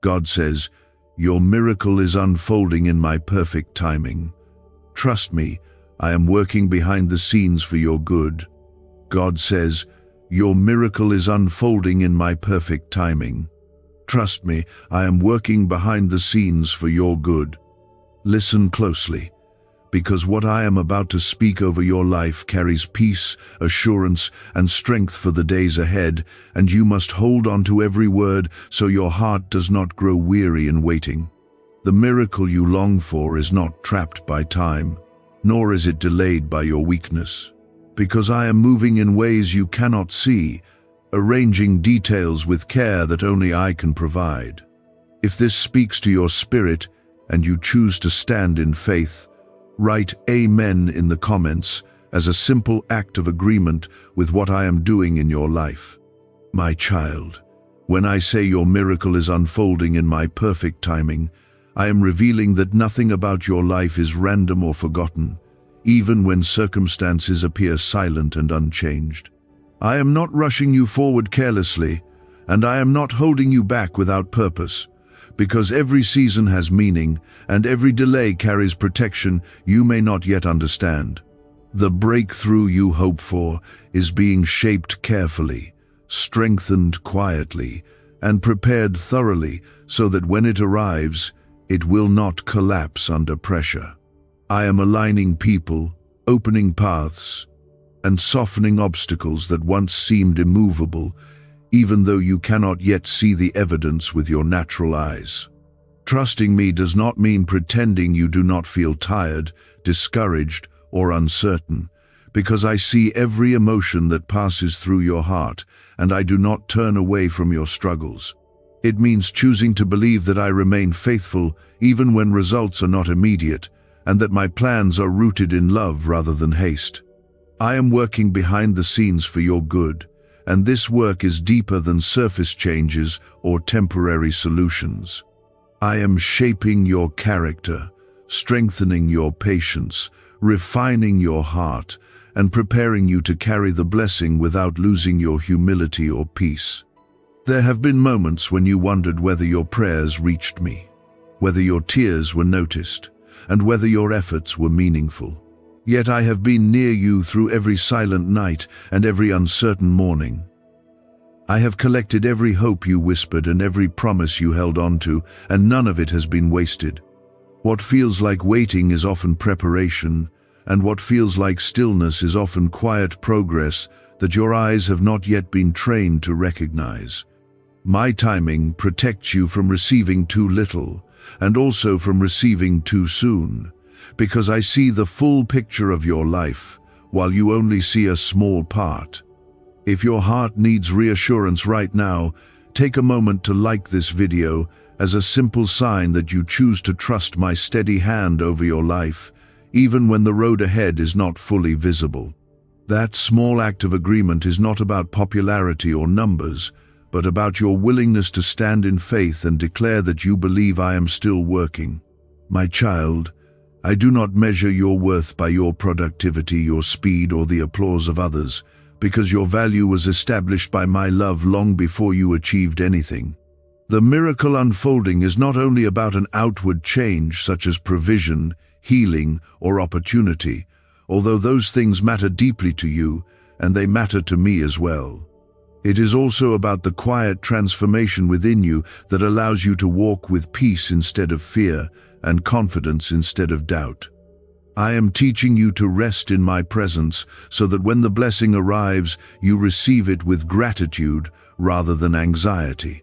God says, "Your miracle is unfolding in my perfect timing. Trust me, I am working behind the scenes for your good." God says, "Your miracle is unfolding in my perfect timing. Trust me, I am working behind the scenes for your good." Listen closely, because what I am about to speak over your life carries peace, assurance, and strength for the days ahead, and you must hold on to every word so your heart does not grow weary in waiting. The miracle you long for is not trapped by time, nor is it delayed by your weakness. Because I am moving in ways you cannot see, arranging details with care that only I can provide. If this speaks to your spirit and you choose to stand in faith, write Amen in the comments as a simple act of agreement with what I am doing in your life. My child, when I say your miracle is unfolding in my perfect timing, I am revealing that nothing about your life is random or forgotten, even when circumstances appear silent and unchanged. I am not rushing you forward carelessly, and I am not holding you back without purpose, because every season has meaning, and every delay carries protection you may not yet understand. The breakthrough you hope for is being shaped carefully, strengthened quietly, and prepared thoroughly so that when it arrives, it will not collapse under pressure. I am aligning people, opening paths, and softening obstacles that once seemed immovable, even though you cannot yet see the evidence with your natural eyes. Trusting me does not mean pretending you do not feel tired, discouraged, or uncertain, because I see every emotion that passes through your heart, and I do not turn away from your struggles. It means choosing to believe that I remain faithful even when results are not immediate, and that my plans are rooted in love rather than haste. I am working behind the scenes for your good, and this work is deeper than surface changes or temporary solutions. I am shaping your character, strengthening your patience, refining your heart, and preparing you to carry the blessing without losing your humility or peace. There have been moments when you wondered whether your prayers reached me, whether your tears were noticed, and whether your efforts were meaningful. Yet I have been near you through every silent night and every uncertain morning. I have collected every hope you whispered and every promise you held on to, and none of it has been wasted. What feels like waiting is often preparation, and what feels like stillness is often quiet progress that your eyes have not yet been trained to recognize. My timing protects you from receiving too little, and also from receiving too soon, because I see the full picture of your life, while you only see a small part. If your heart needs reassurance right now, take a moment to like this video as a simple sign that you choose to trust my steady hand over your life, even when the road ahead is not fully visible. That small act of agreement is not about popularity or numbers, but about your willingness to stand in faith and declare that you believe I am still working. My child, I do not measure your worth by your productivity, your speed, or the applause of others, because your value was established by my love long before you achieved anything. The miracle unfolding is not only about an outward change such as provision, healing, or opportunity, although those things matter deeply to you, and they matter to me as well. It is also about the quiet transformation within you that allows you to walk with peace instead of fear and confidence instead of doubt. I am teaching you to rest in my presence so that when the blessing arrives, you receive it with gratitude rather than anxiety.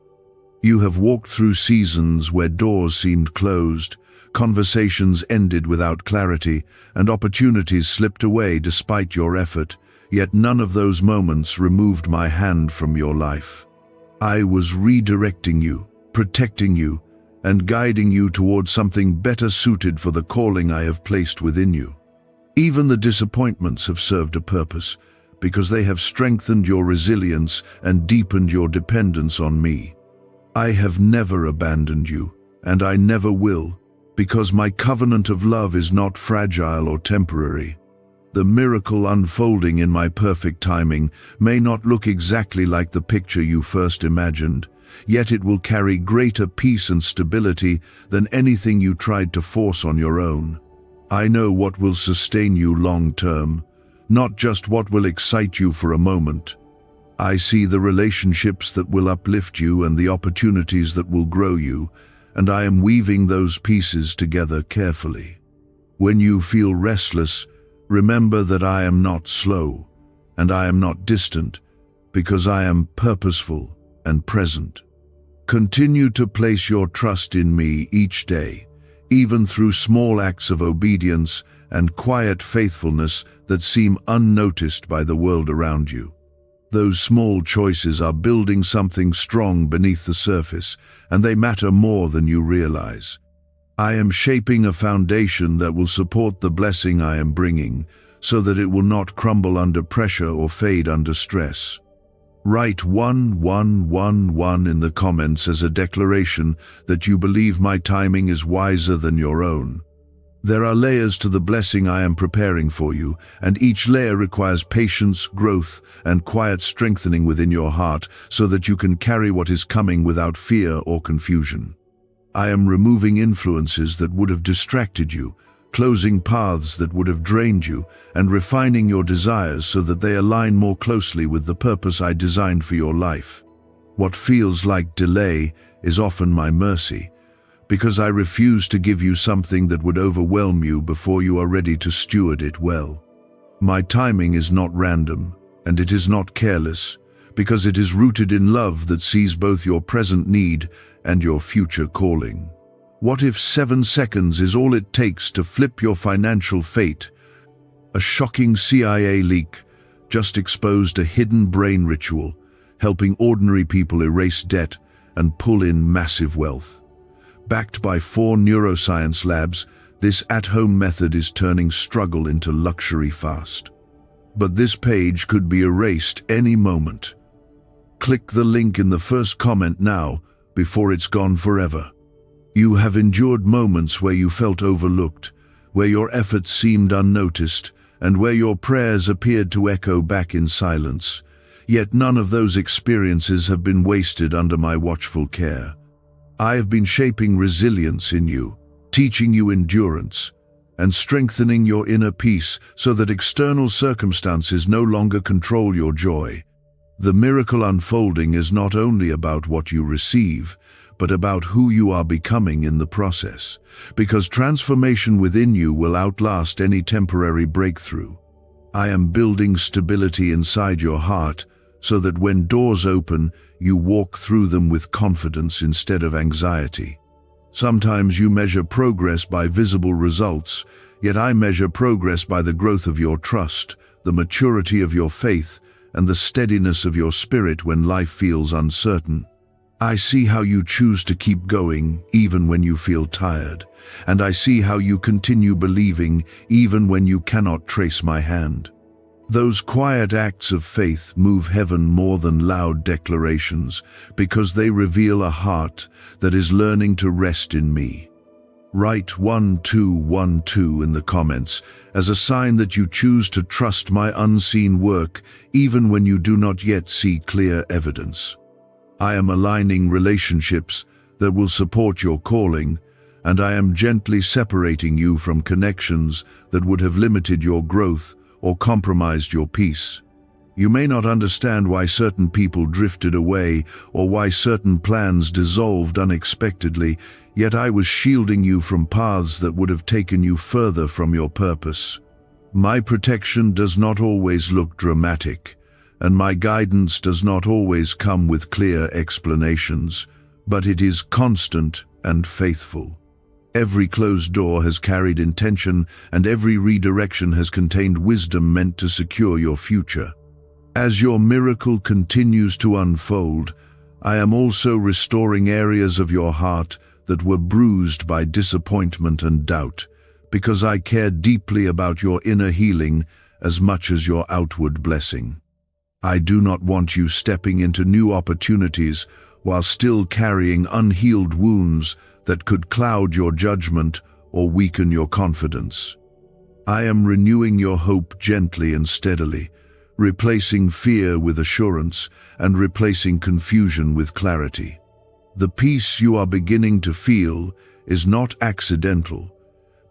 You have walked through seasons where doors seemed closed, conversations ended without clarity, and opportunities slipped away despite your effort, yet none of those moments removed my hand from your life. I was redirecting you, protecting you, and guiding you towards something better suited for the calling I have placed within you. Even the disappointments have served a purpose, because they have strengthened your resilience and deepened your dependence on me. I have never abandoned you, and I never will, because my covenant of love is not fragile or temporary. The miracle unfolding in my perfect timing may not look exactly like the picture you first imagined, yet it will carry greater peace and stability than anything you tried to force on your own. I know what will sustain you long term, not just what will excite you for a moment. I see the relationships that will uplift you and the opportunities that will grow you, and I am weaving those pieces together carefully. When you feel restless, remember that I am not slow, and I am not distant, because I am purposeful and present. Continue to place your trust in me each day, even through small acts of obedience and quiet faithfulness that seem unnoticed by the world around you. Those small choices are building something strong beneath the surface, and they matter more than you realize. I am shaping a foundation that will support the blessing I am bringing, so that it will not crumble under pressure or fade under stress. Write 1111 in the comments as a declaration that you believe my timing is wiser than your own. There are layers to the blessing I am preparing for you, and each layer requires patience, growth, and quiet strengthening within your heart so that you can carry what is coming without fear or confusion. I am removing influences that would have distracted you, closing paths that would have drained you, and refining your desires so that they align more closely with the purpose I designed for your life. What feels like delay is often my mercy, because I refuse to give you something that would overwhelm you before you are ready to steward it well. My timing is not random, and it is not careless, because it is rooted in love that sees both your present need and your future calling. What if 7 seconds is all it takes to flip your financial fate? A shocking CIA leak just exposed a hidden brain ritual, helping ordinary people erase debt and pull in massive wealth. Backed by 4 neuroscience labs, this at-home method is turning struggle into luxury fast. But this page could be erased any moment. Click the link in the first comment now, before it's gone forever. You have endured moments where you felt overlooked, where your efforts seemed unnoticed, and where your prayers appeared to echo back in silence. Yet none of those experiences have been wasted under my watchful care. I have been shaping resilience in you, teaching you endurance, and strengthening your inner peace so that external circumstances no longer control your joy. The miracle unfolding is not only about what you receive, but about who you are becoming in the process, because transformation within you will outlast any temporary breakthrough. I am building stability inside your heart, so that when doors open, you walk through them with confidence instead of anxiety. Sometimes you measure progress by visible results, yet I measure progress by the growth of your trust, the maturity of your faith, and the steadiness of your spirit when life feels uncertain. I see how you choose to keep going even when you feel tired, and I see how you continue believing even when you cannot trace my hand. Those quiet acts of faith move heaven more than loud declarations, because they reveal a heart that is learning to rest in me. Write 1212 in the comments as a sign that you choose to trust my unseen work even when you do not yet see clear evidence. I am aligning relationships that will support your calling, and I am gently separating you from connections that would have limited your growth or compromised your peace. You may not understand why certain people drifted away or why certain plans dissolved unexpectedly, yet I was shielding you from paths that would have taken you further from your purpose. My protection does not always look dramatic, and my guidance does not always come with clear explanations, but it is constant and faithful. Every closed door has carried intention, and every redirection has contained wisdom meant to secure your future. As your miracle continues to unfold, I am also restoring areas of your heart that were bruised by disappointment and doubt, because I care deeply about your inner healing as much as your outward blessing. I do not want you stepping into new opportunities while still carrying unhealed wounds that could cloud your judgment or weaken your confidence. I am renewing your hope gently and steadily, replacing fear with assurance and replacing confusion with clarity. The peace you are beginning to feel is not accidental,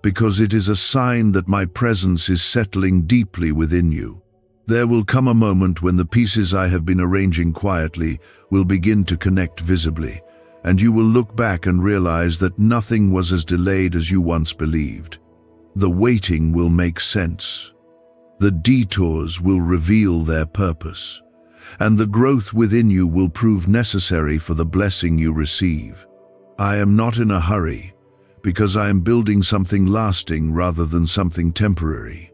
because it is a sign that my presence is settling deeply within you. There will come a moment when the pieces I have been arranging quietly will begin to connect visibly, and you will look back and realize that nothing was as delayed as you once believed. The waiting will make sense. The detours will reveal their purpose, and the growth within you will prove necessary for the blessing you receive. I am not in a hurry, because I am building something lasting rather than something temporary.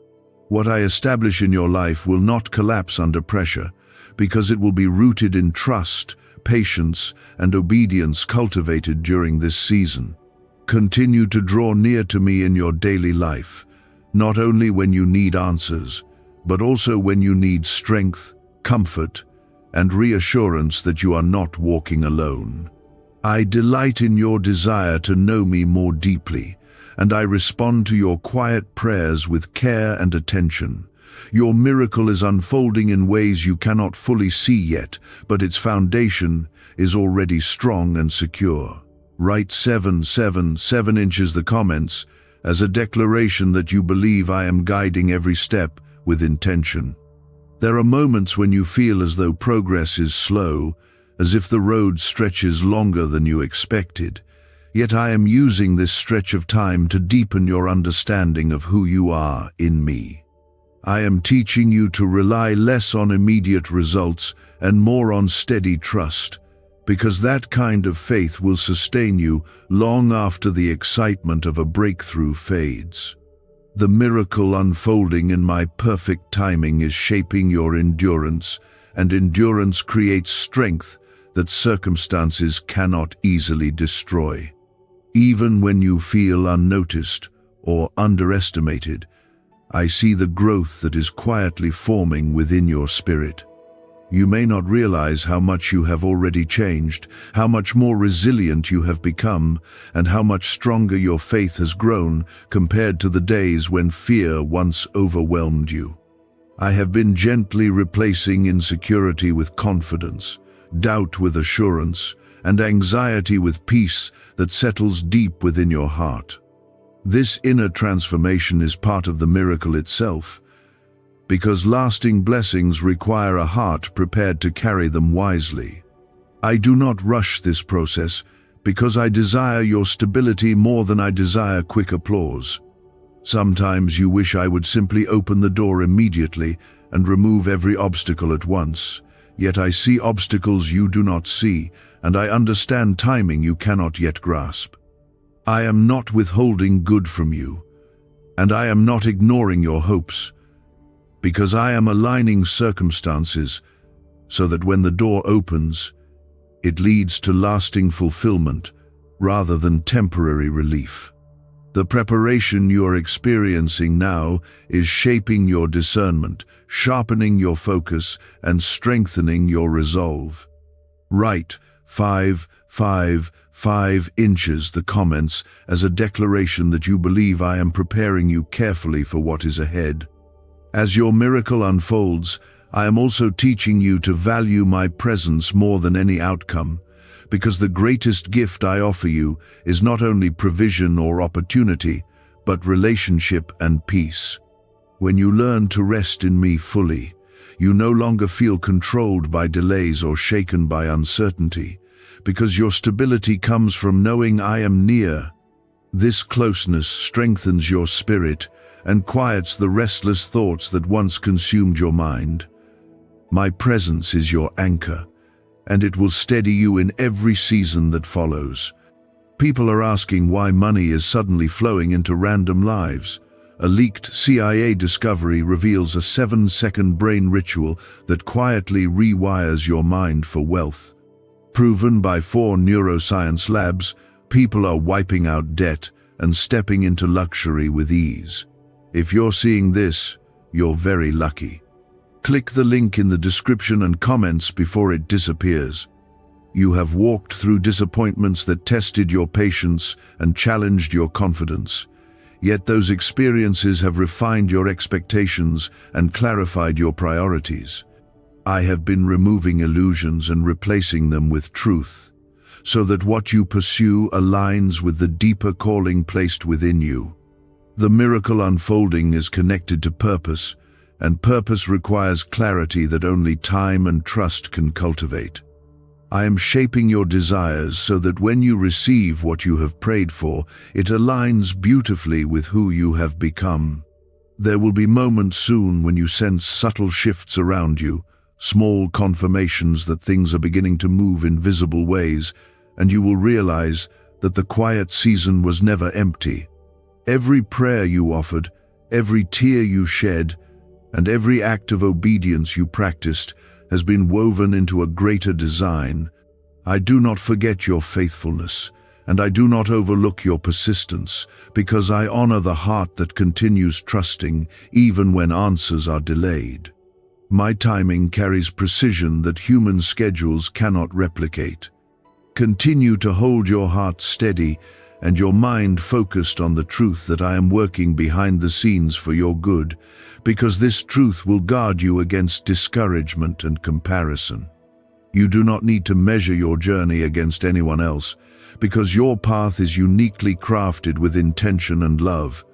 What I establish in your life will not collapse under pressure, because it will be rooted in trust, patience, and obedience cultivated during this season. Continue to draw near to me in your daily life, not only when you need answers, but also when you need strength, comfort, and reassurance that you are not walking alone. I delight in your desire to know me more deeply, and I respond to your quiet prayers with care and attention. Your miracle is unfolding in ways you cannot fully see yet, but its foundation is already strong and secure. Write 777 inches the comments as a declaration that you believe I am guiding every step with intention. There are moments when you feel as though progress is slow, as if the road stretches longer than you expected. Yet I am using this stretch of time to deepen your understanding of who you are in me. I am teaching you to rely less on immediate results and more on steady trust, because that kind of faith will sustain you long after the excitement of a breakthrough fades. The miracle unfolding in my perfect timing is shaping your endurance, and endurance creates strength that circumstances cannot easily destroy. Even when you feel unnoticed or underestimated, I see the growth that is quietly forming within your spirit. You may not realize how much you have already changed, how much more resilient you have become, and how much stronger your faith has grown compared to the days when fear once overwhelmed you. I have been gently replacing insecurity with confidence, doubt with assurance, and anxiety with peace that settles deep within your heart. This inner transformation is part of the miracle itself, because lasting blessings require a heart prepared to carry them wisely. I do not rush this process, because I desire your stability more than I desire quick applause. Sometimes you wish I would simply open the door immediately and remove every obstacle at once. Yet I see obstacles you do not see, and I understand timing you cannot yet grasp. I am not withholding good from you, and I am not ignoring your hopes, because I am aligning circumstances so that when the door opens, it leads to lasting fulfillment rather than temporary relief. The preparation you are experiencing now is shaping your discernment, sharpening your focus, and strengthening your resolve. Write 5 inches the comments as a declaration that you believe I am preparing you carefully for what is ahead. As your miracle unfolds, I am also teaching you to value my presence more than any outcome, because the greatest gift I offer you is not only provision or opportunity, but relationship and peace. When you learn to rest in me fully, you no longer feel controlled by delays or shaken by uncertainty, because your stability comes from knowing I am near. This closeness strengthens your spirit and quiets the restless thoughts that once consumed your mind. My presence is your anchor, and it will steady you in every season that follows. People are asking why money is suddenly flowing into random lives. A leaked CIA discovery reveals a 7-second brain ritual that quietly rewires your mind for wealth. Proven by 4 neuroscience labs, people are wiping out debt and stepping into luxury with ease. If you're seeing this, you're very lucky. Click the link in the description and comments before it disappears. You have walked through disappointments that tested your patience and challenged your confidence. Yet those experiences have refined your expectations and clarified your priorities. I have been removing illusions and replacing them with truth, so that what you pursue aligns with the deeper calling placed within you. The miracle unfolding is connected to purpose, and purpose requires clarity that only time and trust can cultivate. I am shaping your desires so that when you receive what you have prayed for, it aligns beautifully with who you have become. There will be moments soon when you sense subtle shifts around you, small confirmations that things are beginning to move in visible ways, and you will realize that the quiet season was never empty. Every prayer you offered, every tear you shed, and every act of obedience you practiced has been woven into a greater design. I do not forget your faithfulness, and I do not overlook your persistence, because I honor the heart that continues trusting, even when answers are delayed. My timing carries precision that human schedules cannot replicate. Continue to hold your heart steady and your mind focused on the truth that I am working behind the scenes for your good, because this truth will guard you against discouragement and comparison. You do not need to measure your journey against anyone else, because your path is uniquely crafted with intention and love.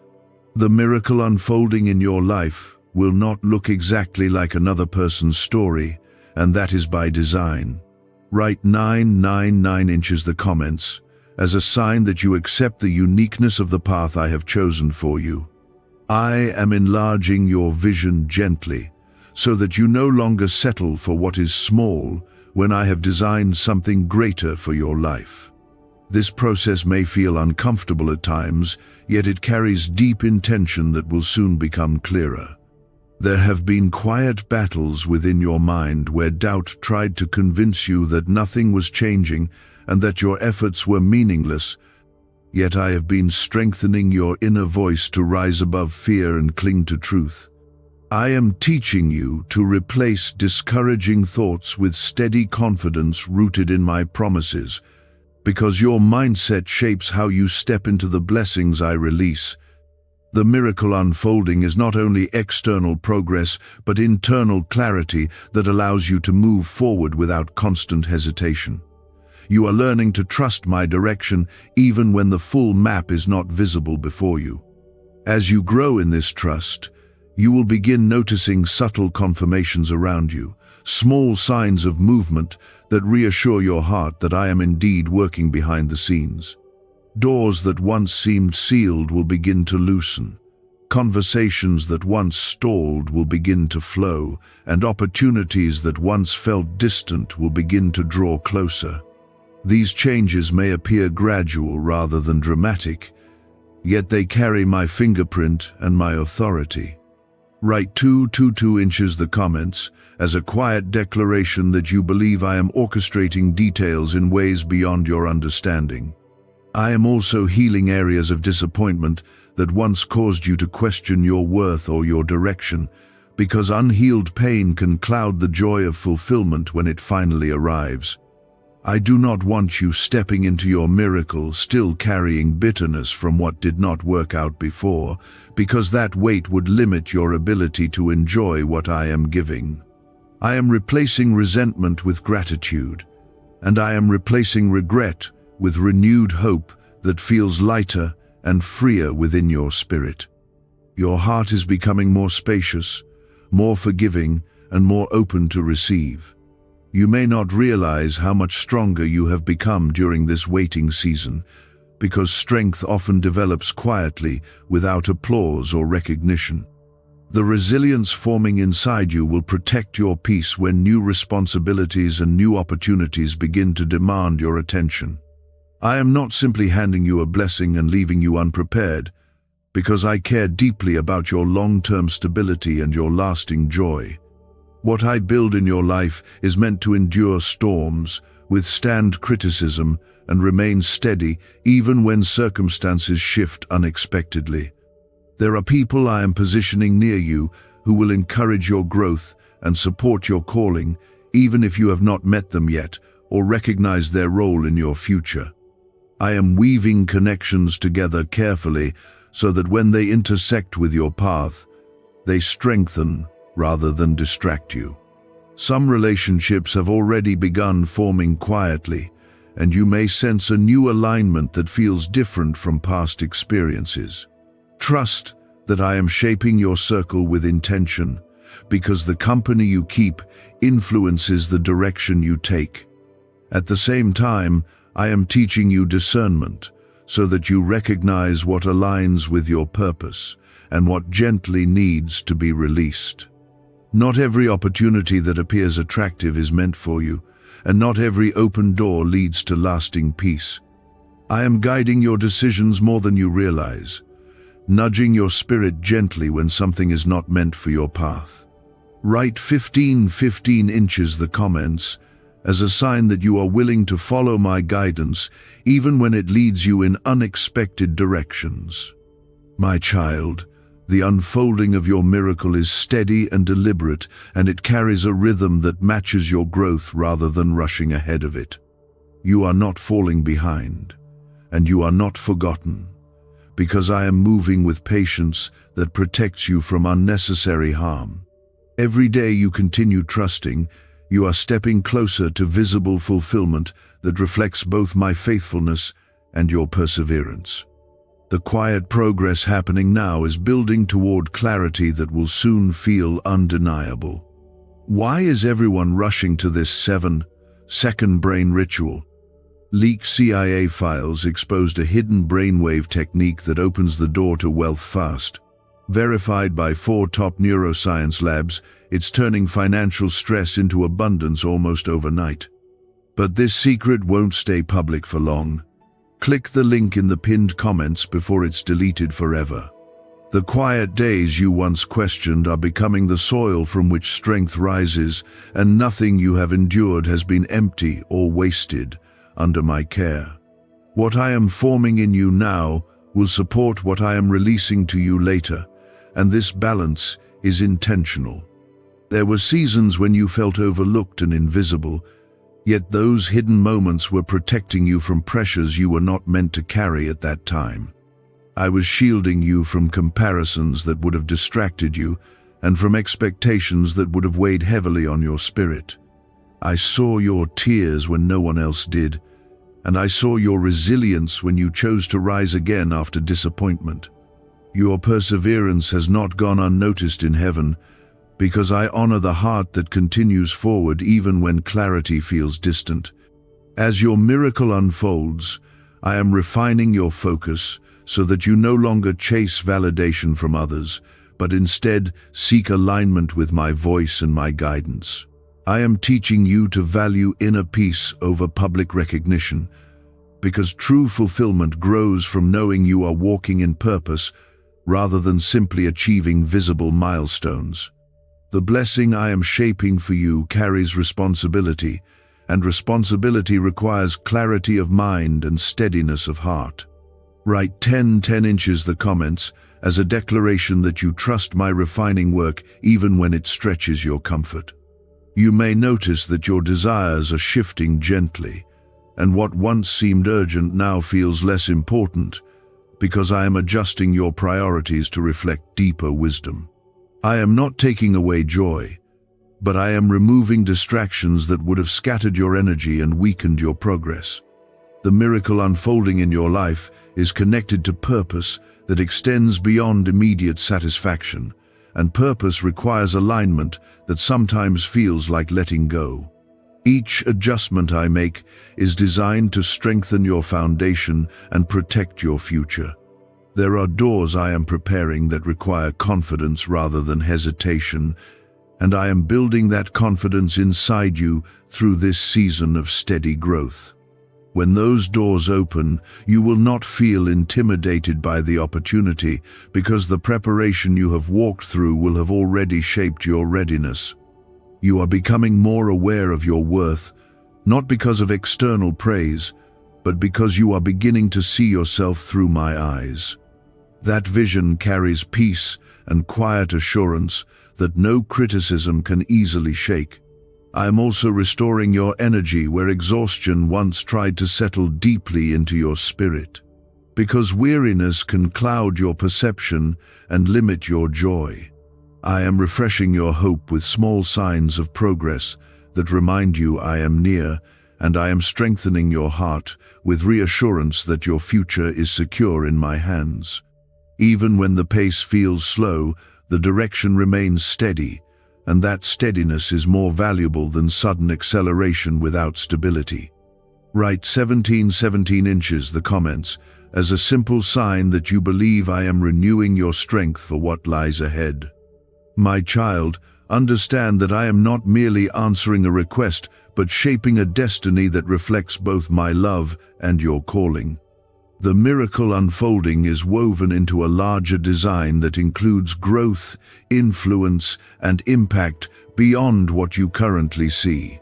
The miracle unfolding in your life will not look exactly like another person's story, and that is by design. Write 999 inches the comments, as a sign that you accept the uniqueness of the path I have chosen for you. I am enlarging your vision gently, so that you no longer settle for what is small when I have designed something greater for your life. This process may feel uncomfortable at times, yet it carries deep intention that will soon become clearer. There have been quiet battles within your mind where doubt tried to convince you that nothing was changing and that your efforts were meaningless, yet I have been strengthening your inner voice to rise above fear and cling to truth. I am teaching you to replace discouraging thoughts with steady confidence rooted in my promises, because your mindset shapes how you step into the blessings I release. The miracle unfolding is not only external progress, but internal clarity that allows you to move forward without constant hesitation. You are learning to trust my direction even when the full map is not visible before you. As you grow in this trust, you will begin noticing subtle confirmations around you, small signs of movement that reassure your heart that I am indeed working behind the scenes. Doors that once seemed sealed will begin to loosen. Conversations that once stalled will begin to flow, and opportunities that once felt distant will begin to draw closer. These changes may appear gradual rather than dramatic, yet they carry my fingerprint and my authority. Write 222 inches the comments as a quiet declaration that you believe I am orchestrating details in ways beyond your understanding. I am also healing areas of disappointment that once caused you to question your worth or your direction, because unhealed pain can cloud the joy of fulfillment when it finally arrives. I do not want you stepping into your miracle still carrying bitterness from what did not work out before, because that weight would limit your ability to enjoy what I am giving. I am replacing resentment with gratitude, and I am replacing regret with renewed hope that feels lighter and freer within your spirit. Your heart is becoming more spacious, more forgiving, and more open to receive. You may not realize how much stronger you have become during this waiting season, because strength often develops quietly without applause or recognition. The resilience forming inside you will protect your peace when new responsibilities and new opportunities begin to demand your attention. I am not simply handing you a blessing and leaving you unprepared, because I care deeply about your long-term stability and your lasting joy. What I build in your life is meant to endure storms, withstand criticism, and remain steady even when circumstances shift unexpectedly. There are people I am positioning near you who will encourage your growth and support your calling, even if you have not met them yet or recognized their role in your future. I am weaving connections together carefully so that when they intersect with your path, they strengthen rather than distract you. Some relationships have already begun forming quietly, and you may sense a new alignment that feels different from past experiences. Trust that I am shaping your circle with intention, because the company you keep influences the direction you take. At the same time, I am teaching you discernment, so that you recognize what aligns with your purpose and what gently needs to be released. Not every opportunity that appears attractive is meant for you, and not every open door leads to lasting peace. I am guiding your decisions more than you realize, nudging your spirit gently when something is not meant for your path. Write 15 inches the comments as a sign that you are willing to follow my guidance even when it leads you in unexpected directions. My child, the unfolding of your miracle is steady and deliberate, and it carries a rhythm that matches your growth rather than rushing ahead of it. You are not falling behind, and you are not forgotten, because I am moving with patience that protects you from unnecessary harm. Every day you continue trusting, you are stepping closer to visible fulfillment that reflects both my faithfulness and your perseverance. The quiet progress happening now is building toward clarity that will soon feel undeniable. Why is everyone rushing to this 7-second brain ritual? Leaked CIA files exposed a hidden brainwave technique that opens the door to wealth fast. Verified by 4 top neuroscience labs, it's turning financial stress into abundance almost overnight. But this secret won't stay public for long. Click the link in the pinned comments before it's deleted forever. The quiet days you once questioned are becoming the soil from which strength rises, and nothing you have endured has been empty or wasted under my care. What I am forming in you now will support what I am releasing to you later, and this balance is intentional. There were seasons when you felt overlooked and invisible, yet those hidden moments were protecting you from pressures you were not meant to carry at that time. I was shielding you from comparisons that would have distracted you, and from expectations that would have weighed heavily on your spirit. I saw your tears when no one else did, and I saw your resilience when you chose to rise again after disappointment. Your perseverance has not gone unnoticed in heaven, because I honor the heart that continues forward even when clarity feels distant. As your miracle unfolds, I am refining your focus so that you no longer chase validation from others, but instead seek alignment with my voice and my guidance. I am teaching you to value inner peace over public recognition, because true fulfillment grows from knowing you are walking in purpose rather than simply achieving visible milestones. The blessing I am shaping for you carries responsibility, and responsibility requires clarity of mind and steadiness of heart. Write 10 inches the comments as a declaration that you trust my refining work even when it stretches your comfort. You may notice that your desires are shifting gently, and what once seemed urgent now feels less important, because I am adjusting your priorities to reflect deeper wisdom. I am not taking away joy, but I am removing distractions that would have scattered your energy and weakened your progress. The miracle unfolding in your life is connected to purpose that extends beyond immediate satisfaction, and purpose requires alignment that sometimes feels like letting go. Each adjustment I make is designed to strengthen your foundation and protect your future. There are doors I am preparing that require confidence rather than hesitation, and I am building that confidence inside you through this season of steady growth. When those doors open, you will not feel intimidated by the opportunity, because the preparation you have walked through will have already shaped your readiness. You are becoming more aware of your worth, not because of external praise, but because you are beginning to see yourself through my eyes. That vision carries peace and quiet assurance that no criticism can easily shake. I am also restoring your energy where exhaustion once tried to settle deeply into your spirit. Because weariness can cloud your perception and limit your joy. I am refreshing your hope with small signs of progress that remind you I am near, and I am strengthening your heart with reassurance that your future is secure in my hands. Even when the pace feels slow, the direction remains steady, and that steadiness is more valuable than sudden acceleration without stability. Write 17 inches the comments as a simple sign that you believe I am renewing your strength for what lies ahead. My child, understand that I am not merely answering a request, but shaping a destiny that reflects both my love and your calling. The miracle unfolding is woven into a larger design that includes growth, influence, and impact beyond what you currently see.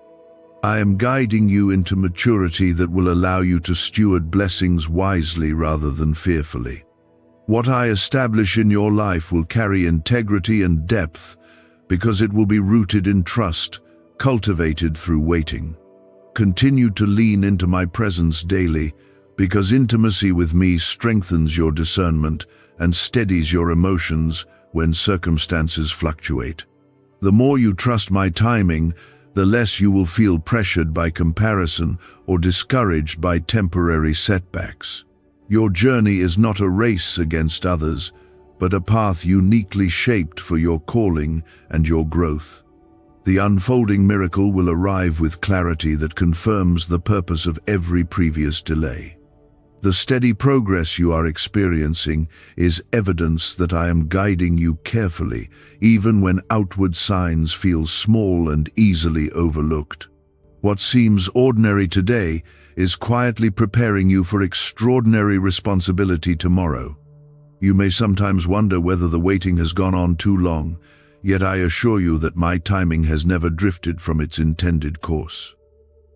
I am guiding you into maturity that will allow you to steward blessings wisely rather than fearfully. What I establish in your life will carry integrity and depth because it will be rooted in trust, cultivated through waiting. Continue to lean into my presence daily, because intimacy with me strengthens your discernment and steadies your emotions when circumstances fluctuate. The more you trust my timing, the less you will feel pressured by comparison or discouraged by temporary setbacks. Your journey is not a race against others, but a path uniquely shaped for your calling and your growth. The unfolding miracle will arrive with clarity that confirms the purpose of every previous delay. The steady progress you are experiencing is evidence that I am guiding you carefully, even when outward signs feel small and easily overlooked. What seems ordinary today is quietly preparing you for extraordinary responsibility tomorrow. You may sometimes wonder whether the waiting has gone on too long, yet I assure you that my timing has never drifted from its intended course.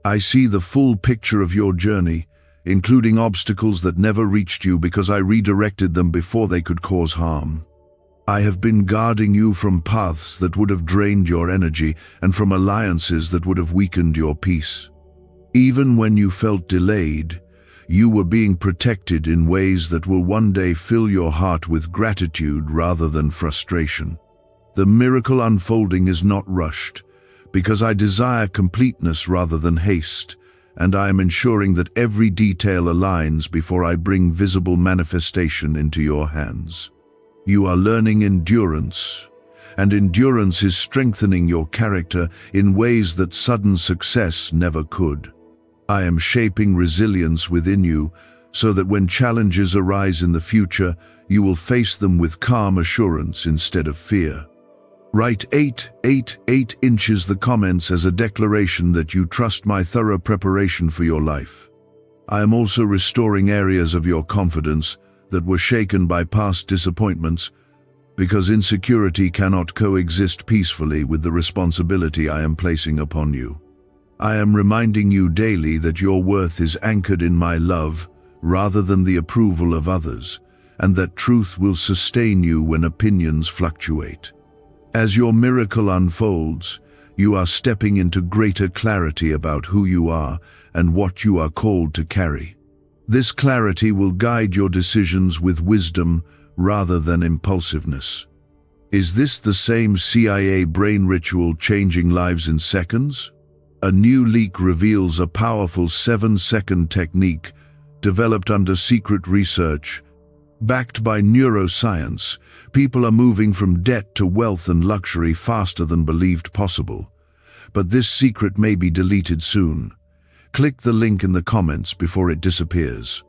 I see the full picture of your journey, including obstacles that never reached you because I redirected them before they could cause harm. I have been guarding you from paths that would have drained your energy and from alliances that would have weakened your peace. Even when you felt delayed, you were being protected in ways that will one day fill your heart with gratitude rather than frustration. The miracle unfolding is not rushed, because I desire completeness rather than haste, and I am ensuring that every detail aligns before I bring visible manifestation into your hands. You are learning endurance, and endurance is strengthening your character in ways that sudden success never could. I am shaping resilience within you so that when challenges arise in the future, you will face them with calm assurance instead of fear. Write 8 inches the comments as a declaration that you trust my thorough preparation for your life. I am also restoring areas of your confidence that were shaken by past disappointments, because insecurity cannot coexist peacefully with the responsibility I am placing upon you. I am reminding you daily that your worth is anchored in my love rather than the approval of others, and that truth will sustain you when opinions fluctuate. As your miracle unfolds, you are stepping into greater clarity about who you are and what you are called to carry. This clarity will guide your decisions with wisdom rather than impulsiveness. Is this the same CIA brain ritual changing lives in seconds? A new leak reveals a powerful 7-second technique developed under secret research. Backed by neuroscience, people are moving from debt to wealth and luxury faster than believed possible. But this secret may be deleted soon. Click the link in the comments before it disappears.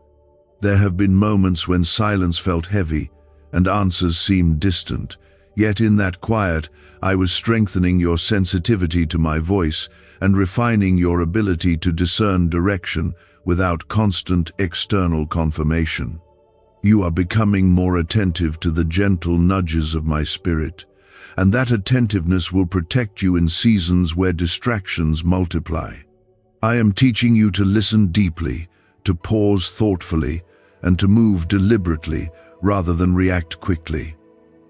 There have been moments when silence felt heavy and answers seemed distant, yet in that quiet, I was strengthening your sensitivity to my voice and refining your ability to discern direction without constant external confirmation. You are becoming more attentive to the gentle nudges of my spirit, and that attentiveness will protect you in seasons where distractions multiply. I am teaching you to listen deeply, to pause thoughtfully, and to move deliberately rather than react quickly.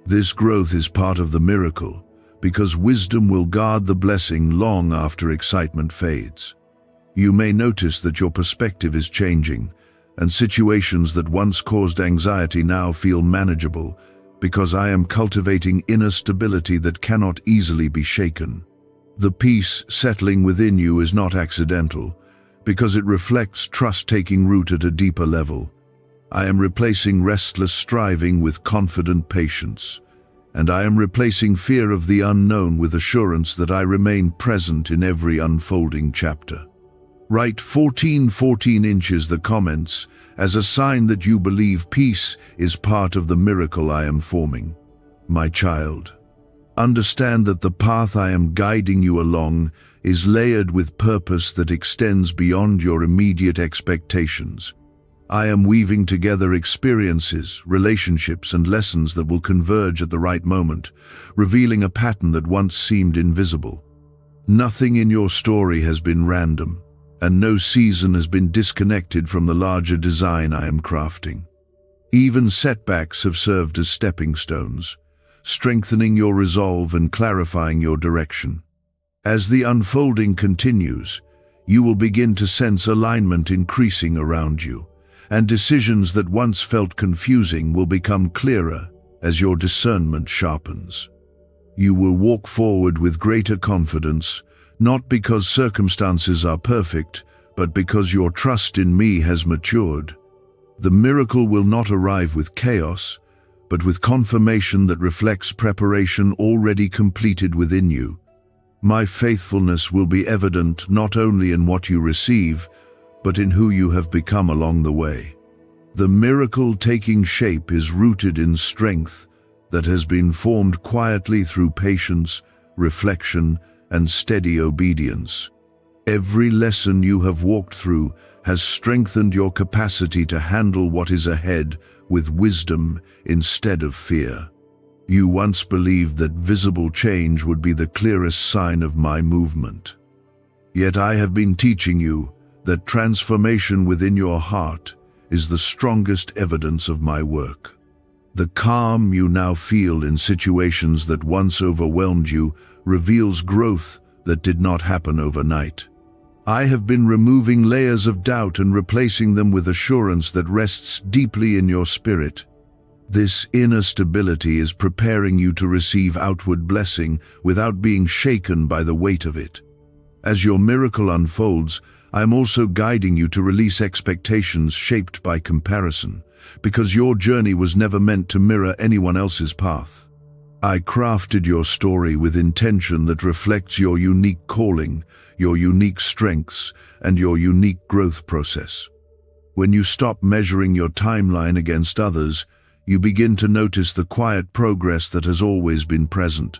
This growth is part of the miracle, because wisdom will guard the blessing long after excitement fades. You may notice that your perspective is changing, and situations that once caused anxiety now feel manageable, because I am cultivating inner stability that cannot easily be shaken. The peace settling within you is not accidental, because it reflects trust taking root at a deeper level. I am replacing restless striving with confident patience, and I am replacing fear of the unknown with assurance that I remain present in every unfolding chapter. Write 14 inches the comments as a sign that you believe peace is part of the miracle I am forming. My child, understand that the path I am guiding you along is layered with purpose that extends beyond your immediate expectations. I am weaving together experiences, relationships, and lessons that will converge at the right moment, revealing a pattern that once seemed invisible. Nothing in your story has been random, and no season has been disconnected from the larger design I am crafting. Even setbacks have served as stepping stones, strengthening your resolve and clarifying your direction. As the unfolding continues, you will begin to sense alignment increasing around you, and decisions that once felt confusing will become clearer as your discernment sharpens. You will walk forward with greater confidence, not because circumstances are perfect, but because your trust in me has matured. The miracle will not arrive with chaos, but with confirmation that reflects preparation already completed within you. My faithfulness will be evident not only in what you receive, but in who you have become along the way. The miracle taking shape is rooted in strength that has been formed quietly through patience, reflection, and steady obedience. Every lesson you have walked through has strengthened your capacity to handle what is ahead with wisdom instead of fear. You once believed that visible change would be the clearest sign of my movement. Yet I have been teaching you that transformation within your heart is the strongest evidence of my work. The calm you now feel in situations that once overwhelmed you reveals growth that did not happen overnight. I have been removing layers of doubt and replacing them with assurance that rests deeply in your spirit. This inner stability is preparing you to receive outward blessing without being shaken by the weight of it. As your miracle unfolds, I am also guiding you to release expectations shaped by comparison, because your journey was never meant to mirror anyone else's path. I crafted your story with intention that reflects your unique calling, your unique strengths, and your unique growth process. When you stop measuring your timeline against others, you begin to notice the quiet progress that has always been present.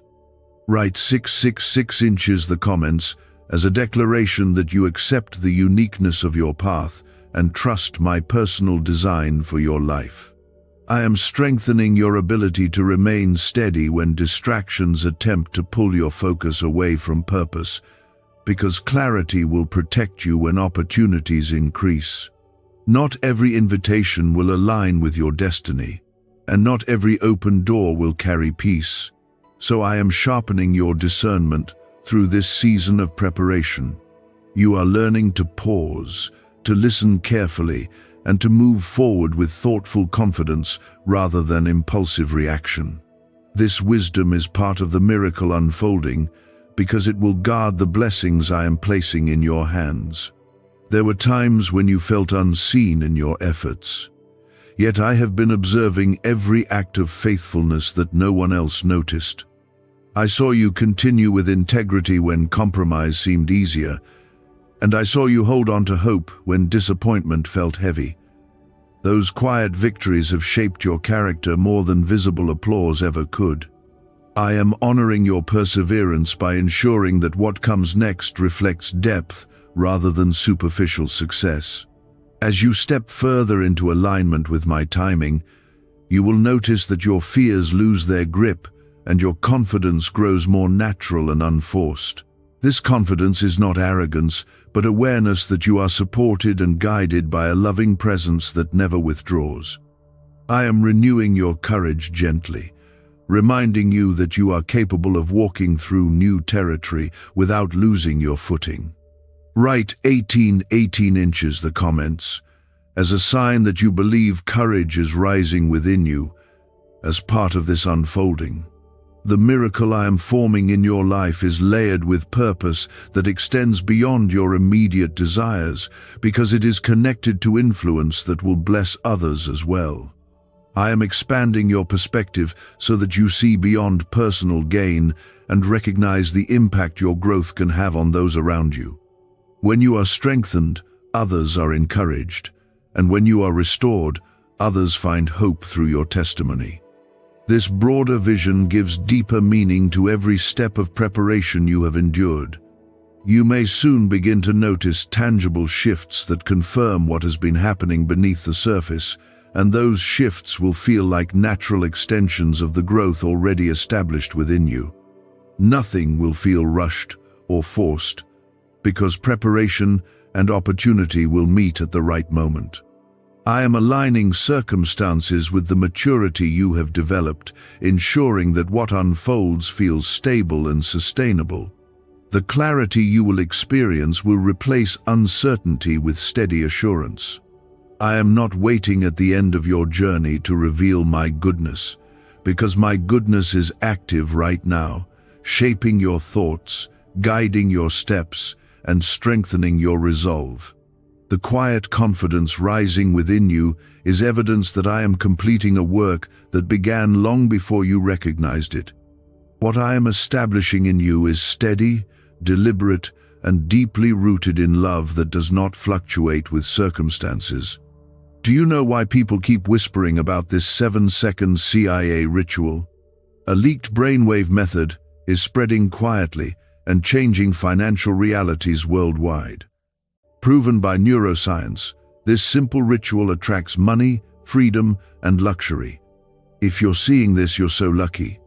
Write 6 inches the comments as a declaration that you accept the uniqueness of your path and trust my personal design for your life. I am strengthening your ability to remain steady when distractions attempt to pull your focus away from purpose, because clarity will protect you when opportunities increase. Not every invitation will align with your destiny, and not every open door will carry peace. So I am sharpening your discernment through this season of preparation. You are learning to pause, to listen carefully, and to move forward with thoughtful confidence rather than impulsive reaction. This wisdom is part of the miracle unfolding because it will guard the blessings I am placing in your hands. There were times when you felt unseen in your efforts, yet I have been observing every act of faithfulness that no one else noticed. I saw you continue with integrity when compromise seemed easier, and I saw you hold on to hope when disappointment felt heavy. Those quiet victories have shaped your character more than visible applause ever could. I am honoring your perseverance by ensuring that what comes next reflects depth rather than superficial success. As you step further into alignment with my timing, you will notice that your fears lose their grip and your confidence grows more natural and unforced. This confidence is not arrogance, but awareness that you are supported and guided by a loving presence that never withdraws. I am renewing your courage gently, reminding you that you are capable of walking through new territory without losing your footing. Write 18 inches the comments, as a sign that you believe courage is rising within you as part of this unfolding. The miracle I am forming in your life is layered with purpose that extends beyond your immediate desires, because it is connected to influence that will bless others as well. I am expanding your perspective so that you see beyond personal gain and recognize the impact your growth can have on those around you. When you are strengthened, others are encouraged, and when you are restored, others find hope through your testimony. This broader vision gives deeper meaning to every step of preparation you have endured. You may soon begin to notice tangible shifts that confirm what has been happening beneath the surface, and those shifts will feel like natural extensions of the growth already established within you. Nothing will feel rushed or forced, because preparation and opportunity will meet at the right moment. I am aligning circumstances with the maturity you have developed, ensuring that what unfolds feels stable and sustainable. The clarity you will experience will replace uncertainty with steady assurance. I am not waiting at the end of your journey to reveal my goodness, because my goodness is active right now, shaping your thoughts, guiding your steps, and strengthening your resolve. The quiet confidence rising within you is evidence that I am completing a work that began long before you recognized it. What I am establishing in you is steady, deliberate, and deeply rooted in love that does not fluctuate with circumstances. Do you know why people keep whispering about this 7-second CIA ritual? A leaked brainwave method is spreading quietly and changing financial realities worldwide. Proven by neuroscience, this simple ritual attracts money, freedom, and luxury. If you're seeing this, you're so lucky.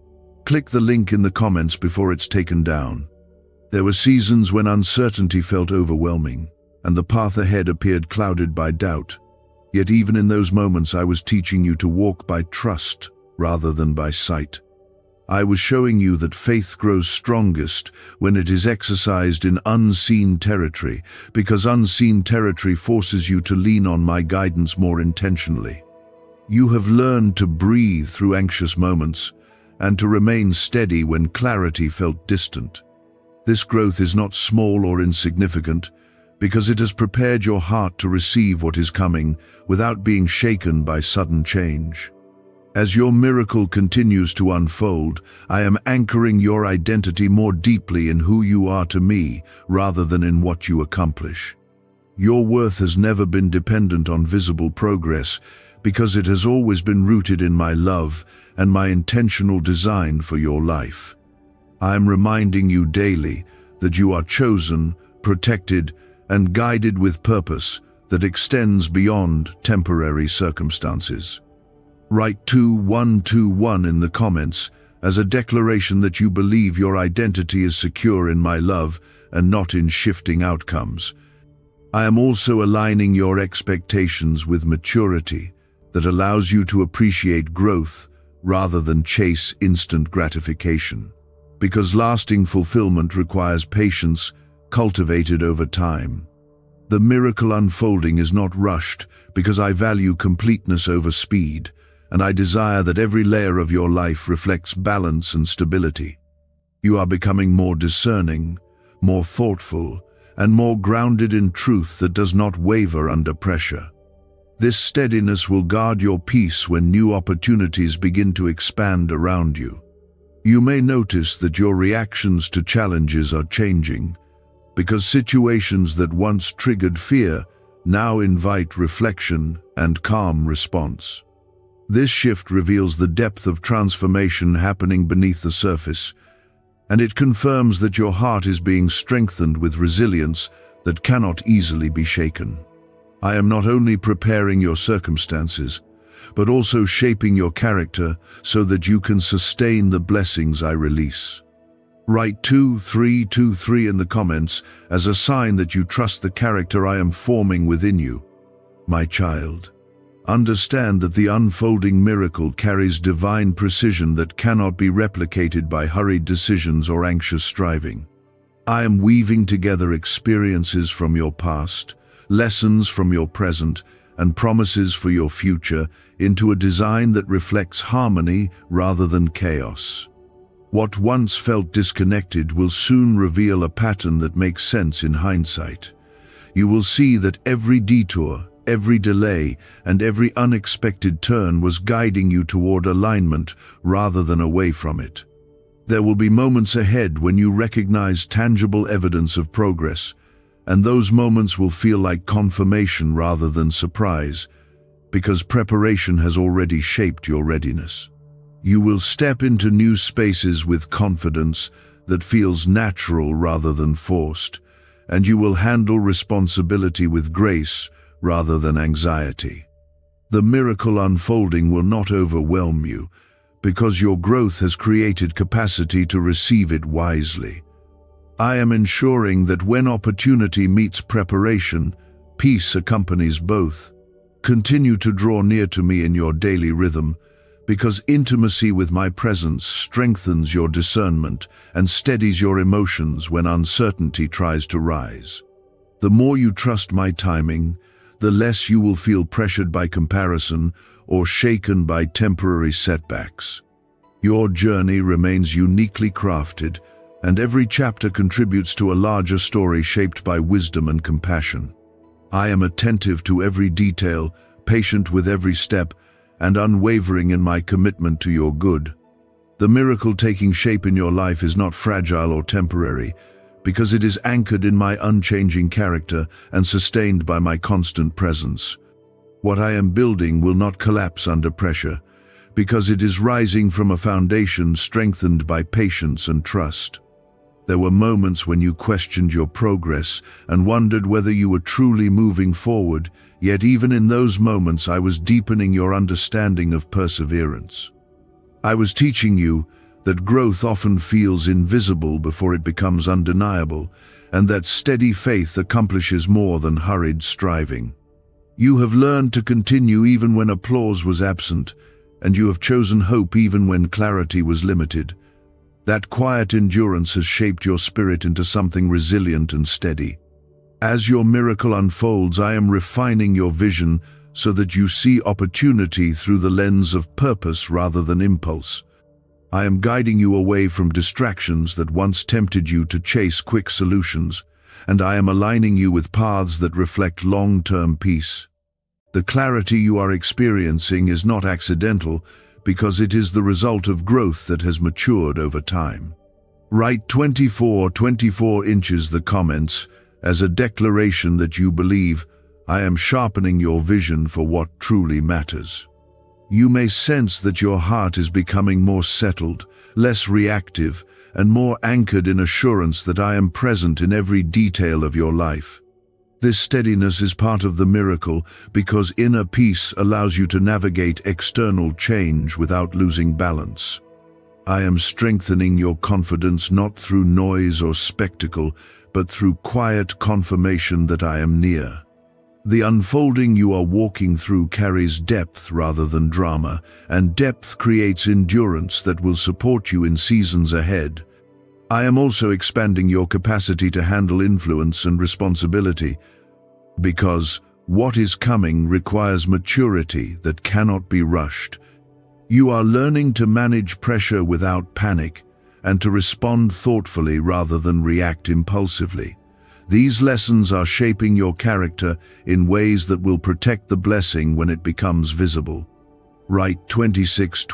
Click the link in the comments before it's taken down. There were seasons when uncertainty felt overwhelming, and the path ahead appeared clouded by doubt. Yet even in those moments, I was teaching you to walk by trust rather than by sight. I was showing you that faith grows strongest when it is exercised in unseen territory, because unseen territory forces you to lean on my guidance more intentionally. You have learned to breathe through anxious moments and to remain steady when clarity felt distant. This growth is not small or insignificant, because it has prepared your heart to receive what is coming without being shaken by sudden change. As your miracle continues to unfold, I am anchoring your identity more deeply in who you are to me rather than in what you accomplish. Your worth has never been dependent on visible progress, because it has always been rooted in my love and my intentional design for your life. I am reminding you daily that you are chosen, protected, and guided with purpose that extends beyond temporary circumstances. Write 2121 in the comments as a declaration that you believe your identity is secure in my love and not in shifting outcomes. I am also aligning your expectations with maturity that allows you to appreciate growth rather than chase instant gratification. Because lasting fulfillment requires patience cultivated over time. The miracle unfolding is not rushed, because I value completeness over speed, and I desire that every layer of your life reflects balance and stability. You are becoming more discerning, more thoughtful, and more grounded in truth that does not waver under pressure. This steadiness will guard your peace when new opportunities begin to expand around you. You may notice that your reactions to challenges are changing, because situations that once triggered fear now invite reflection and calm response. This shift reveals the depth of transformation happening beneath the surface, and it confirms that your heart is being strengthened with resilience that cannot easily be shaken. I am not only preparing your circumstances, but also shaping your character so that you can sustain the blessings I release. Write 2323 in the comments as a sign that you trust the character I am forming within you. My child, Understand that the unfolding miracle carries divine precision that cannot be replicated by hurried decisions or anxious striving. I am weaving together experiences from your past, lessons from your present, and promises for your future into a design that reflects harmony rather than chaos. What once felt disconnected will soon reveal a pattern that makes sense in hindsight. You will see that every detour, every delay, and every unexpected turn was guiding you toward alignment rather than away from it. There will be moments ahead when you recognize tangible evidence of progress, and those moments will feel like confirmation rather than surprise, because preparation has already shaped your readiness. You will step into new spaces with confidence that feels natural rather than forced, and you will handle responsibility with grace rather than anxiety. The miracle unfolding will not overwhelm you, because your growth has created capacity to receive it wisely. I am ensuring that when opportunity meets preparation, peace accompanies both. Continue to draw near to me in your daily rhythm, because intimacy with my presence strengthens your discernment and steadies your emotions when uncertainty tries to rise. The more you trust my timing, the less you will feel pressured by comparison or shaken by temporary setbacks. Your journey remains uniquely crafted, and every chapter contributes to a larger story shaped by wisdom and compassion. I am attentive to every detail, patient with every step, and unwavering in my commitment to your good. The miracle taking shape in your life is not fragile or temporary, because it is anchored in my unchanging character and sustained by my constant presence. What I am building will not collapse under pressure, because it is rising from a foundation strengthened by patience and trust. There were moments when you questioned your progress and wondered whether you were truly moving forward, yet even in those moments I was deepening your understanding of perseverance. I was teaching you that growth often feels invisible before it becomes undeniable, and that steady faith accomplishes more than hurried striving. You have learned to continue even when applause was absent, and you have chosen hope even when clarity was limited. That quiet endurance has shaped your spirit into something resilient and steady. As your miracle unfolds, I am refining your vision so that you see opportunity through the lens of purpose rather than impulse. I am guiding you away from distractions that once tempted you to chase quick solutions, and I am aligning you with paths that reflect long-term peace. The clarity you are experiencing is not accidental, because it is the result of growth that has matured over time. Write 24 inches the comments as a declaration that you believe I am sharpening your vision for what truly matters. You may sense that your heart is becoming more settled, less reactive, and more anchored in assurance that I am present in every detail of your life. This steadiness is part of the miracle because inner peace allows you to navigate external change without losing balance. I am strengthening your confidence not through noise or spectacle, but through quiet confirmation that I am near. The unfolding you are walking through carries depth rather than drama, and depth creates endurance that will support you in seasons ahead. I am also expanding your capacity to handle influence and responsibility, because what is coming requires maturity that cannot be rushed. You are learning to manage pressure without panic and to respond thoughtfully rather than react impulsively. These lessons are shaping your character in ways that will protect the blessing when it becomes visible. Write 26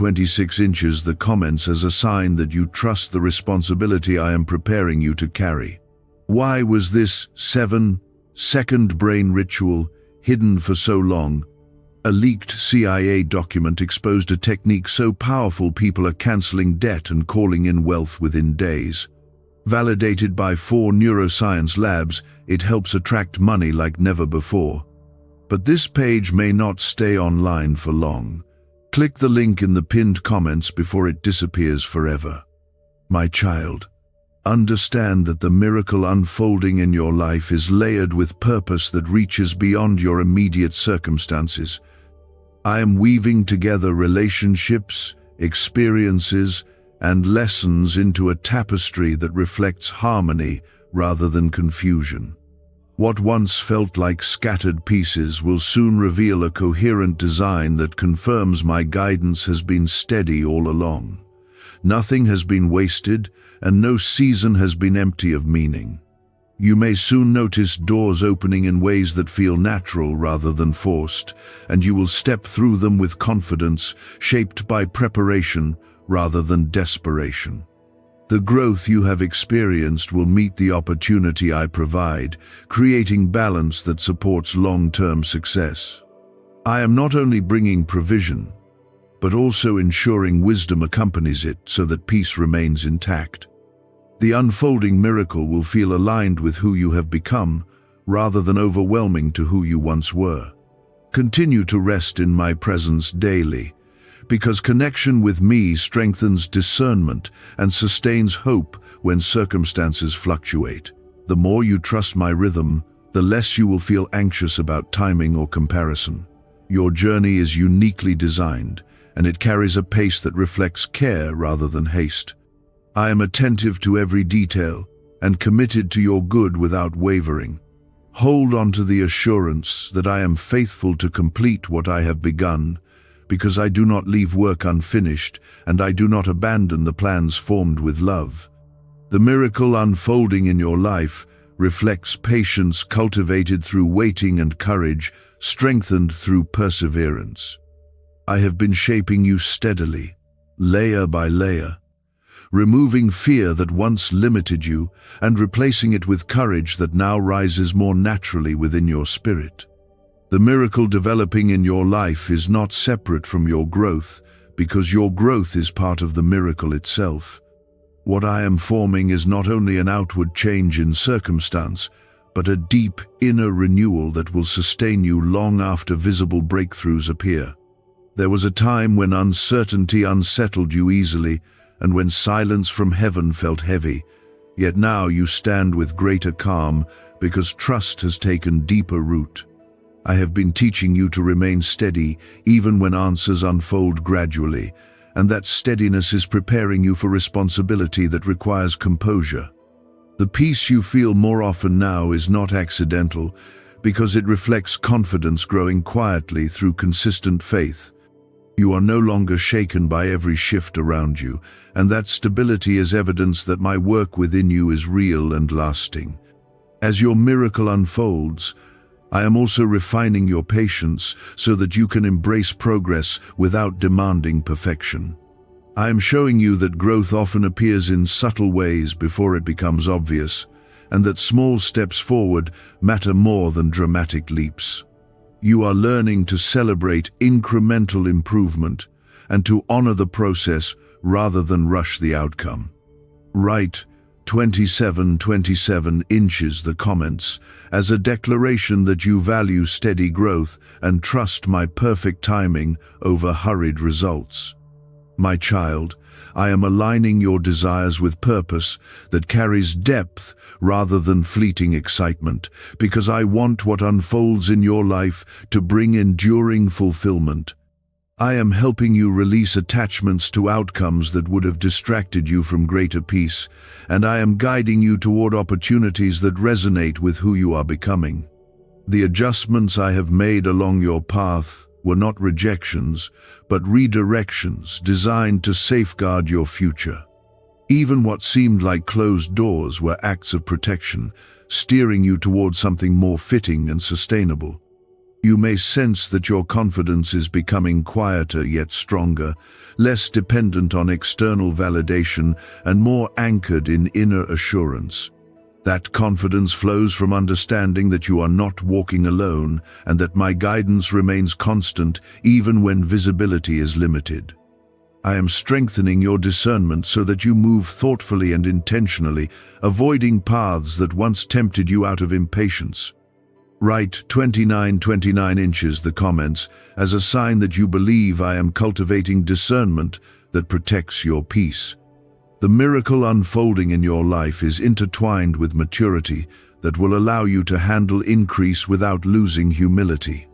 inches the comments as a sign that you trust the responsibility I am preparing you to carry. Why was this 7-second brain ritual hidden for so long? A leaked CIA document exposed a technique so powerful people are canceling debt and calling in wealth within days. Validated by 4 neuroscience labs, it helps attract money like never before. But this page may not stay online for long. Click the link in the pinned comments before it disappears forever. My child, understand that the miracle unfolding in your life is layered with purpose that reaches beyond your immediate circumstances. I am weaving together relationships, experiences, and lessons into a tapestry that reflects harmony rather than confusion. What once felt like scattered pieces will soon reveal a coherent design that confirms my guidance has been steady all along. Nothing has been wasted, and no season has been empty of meaning. You may soon notice doors opening in ways that feel natural rather than forced, and you will step through them with confidence, shaped by preparation rather than desperation. The growth you have experienced will meet the opportunity I provide, creating balance that supports long-term success. I am not only bringing provision, but also ensuring wisdom accompanies it so that peace remains intact. The unfolding miracle will feel aligned with who you have become, rather than overwhelming to who you once were. Continue to rest in my presence daily, because connection with me strengthens discernment and sustains hope when circumstances fluctuate. The more you trust my rhythm, the less you will feel anxious about timing or comparison. Your journey is uniquely designed, and it carries a pace that reflects care rather than haste. I am attentive to every detail and committed to your good without wavering. Hold on to the assurance that I am faithful to complete what I have begun, because I do not leave work unfinished, and I do not abandon the plans formed with love. The miracle unfolding in your life reflects patience cultivated through waiting and courage, strengthened through perseverance. I have been shaping you steadily, layer by layer, removing fear that once limited you and replacing it with courage that now rises more naturally within your spirit. The miracle developing in your life is not separate from your growth, because your growth is part of the miracle itself. What I am forming is not only an outward change in circumstance, but a deep inner renewal that will sustain you long after visible breakthroughs appear. There was a time when uncertainty unsettled you easily, and when silence from heaven felt heavy, yet now you stand with greater calm because trust has taken deeper root. I have been teaching you to remain steady even when answers unfold gradually, and that steadiness is preparing you for responsibility that requires composure. The peace you feel more often now is not accidental, because it reflects confidence growing quietly through consistent faith. You are no longer shaken by every shift around you, and that stability is evidence that my work within you is real and lasting. As your miracle unfolds, I am also refining your patience so that you can embrace progress without demanding perfection. I am showing you that growth often appears in subtle ways before it becomes obvious, and that small steps forward matter more than dramatic leaps. You are learning to celebrate incremental improvement and to honor the process rather than rush the outcome. Write 27 inches the comments as a declaration that you value steady growth and trust my perfect timing over hurried results. My child, I am aligning your desires with purpose that carries depth rather than fleeting excitement, because I want what unfolds in your life to bring enduring fulfillment. I am helping you release attachments to outcomes that would have distracted you from greater peace, and I am guiding you toward opportunities that resonate with who you are becoming. The adjustments I have made along your path were not rejections, but redirections designed to safeguard your future. Even what seemed like closed doors were acts of protection, steering you towards something more fitting and sustainable. You may sense that your confidence is becoming quieter yet stronger, less dependent on external validation and more anchored in inner assurance. That confidence flows from understanding that you are not walking alone and that my guidance remains constant even when visibility is limited. I am strengthening your discernment so that you move thoughtfully and intentionally, avoiding paths that once tempted you out of impatience. Write 29 inches the comments as a sign that you believe I am cultivating discernment that protects your peace. The miracle unfolding in your life is intertwined with maturity that will allow you to handle increase without losing humility.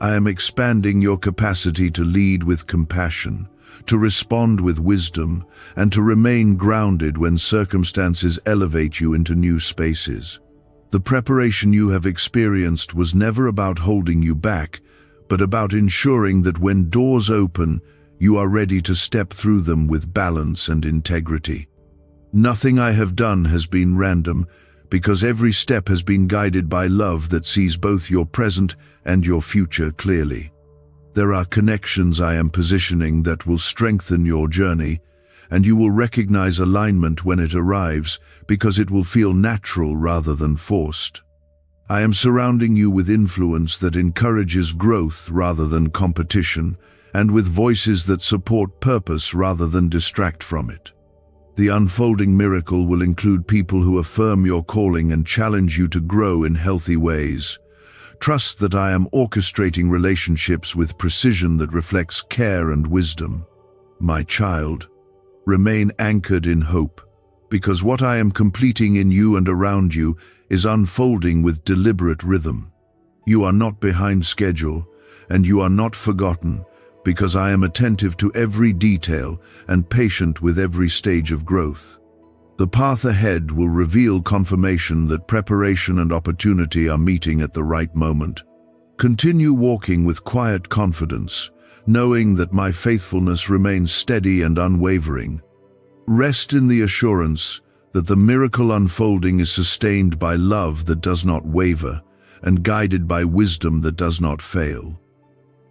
I am expanding your capacity to lead with compassion, to respond with wisdom, and to remain grounded when circumstances elevate you into new spaces. The preparation you have experienced was never about holding you back, but about ensuring that when doors open, you are ready to step through them with balance and integrity. Nothing I have done has been random, because every step has been guided by love that sees both your present and your future clearly. There are connections I am positioning that will strengthen your journey, and you will recognize alignment when it arrives because it will feel natural rather than forced. I am surrounding you with influence that encourages growth rather than competition, and with voices that support purpose rather than distract from it. The unfolding miracle will include people who affirm your calling and challenge you to grow in healthy ways. Trust that I am orchestrating relationships with precision that reflects care and wisdom. My child, remain anchored in hope, because what I am completing in you and around you is unfolding with deliberate rhythm. You are not behind schedule, and you are not forgotten, because I am attentive to every detail and patient with every stage of growth. The path ahead will reveal confirmation that preparation and opportunity are meeting at the right moment. Continue walking with quiet confidence, knowing that my faithfulness remains steady and unwavering. Rest in the assurance that the miracle unfolding is sustained by love that does not waver and guided by wisdom that does not fail.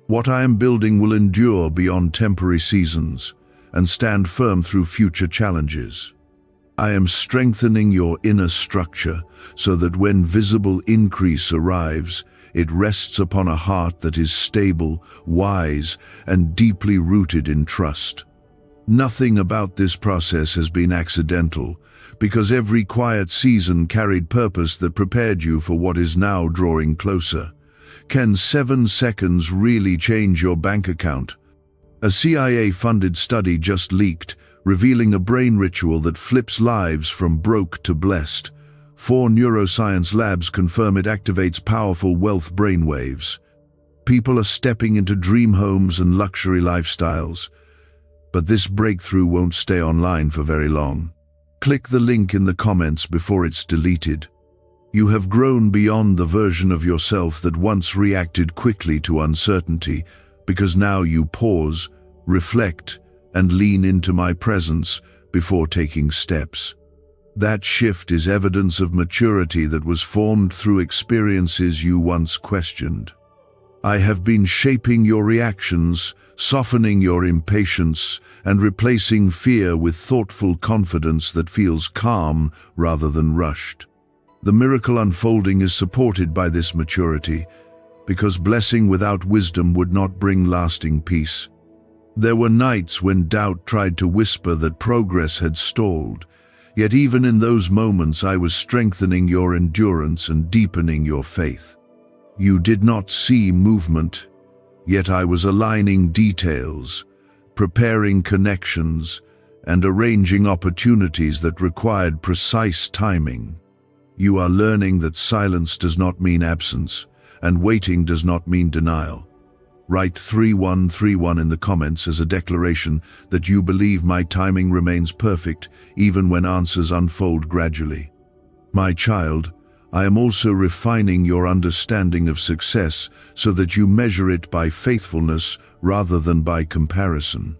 What I am building will endure beyond temporary seasons and stand firm through future challenges. I am strengthening your inner structure so that when visible increase arrives, it rests upon a heart that is stable, wise, and deeply rooted in trust. Nothing about this process has been accidental, because every quiet season carried purpose that prepared you for what is now drawing closer. Can 7 seconds really change your bank account? A CIA-funded study just leaked, revealing a brain ritual that flips lives from broke to blessed. 4 neuroscience labs confirm it activates powerful wealth brainwaves. People are stepping into dream homes and luxury lifestyles. But this breakthrough won't stay online for very long. Click the link in the comments before it's deleted. You have grown beyond the version of yourself that once reacted quickly to uncertainty, because now you pause, reflect, and lean into my presence before taking steps. That shift is evidence of maturity that was formed through experiences you once questioned. I have been shaping your reactions, softening your impatience, and replacing fear with thoughtful confidence that feels calm rather than rushed. The miracle unfolding is supported by this maturity, because blessing without wisdom would not bring lasting peace. There were nights when doubt tried to whisper that progress had stalled, yet even in those moments I was strengthening your endurance and deepening your faith. You did not see movement, yet I was aligning details, preparing connections, and arranging opportunities that required precise timing. You are learning that silence does not mean absence, and waiting does not mean denial. Write 3131 in the comments as a declaration that you believe my timing remains perfect even when answers unfold gradually. My child, I am also refining your understanding of success so that you measure it by faithfulness rather than by comparison.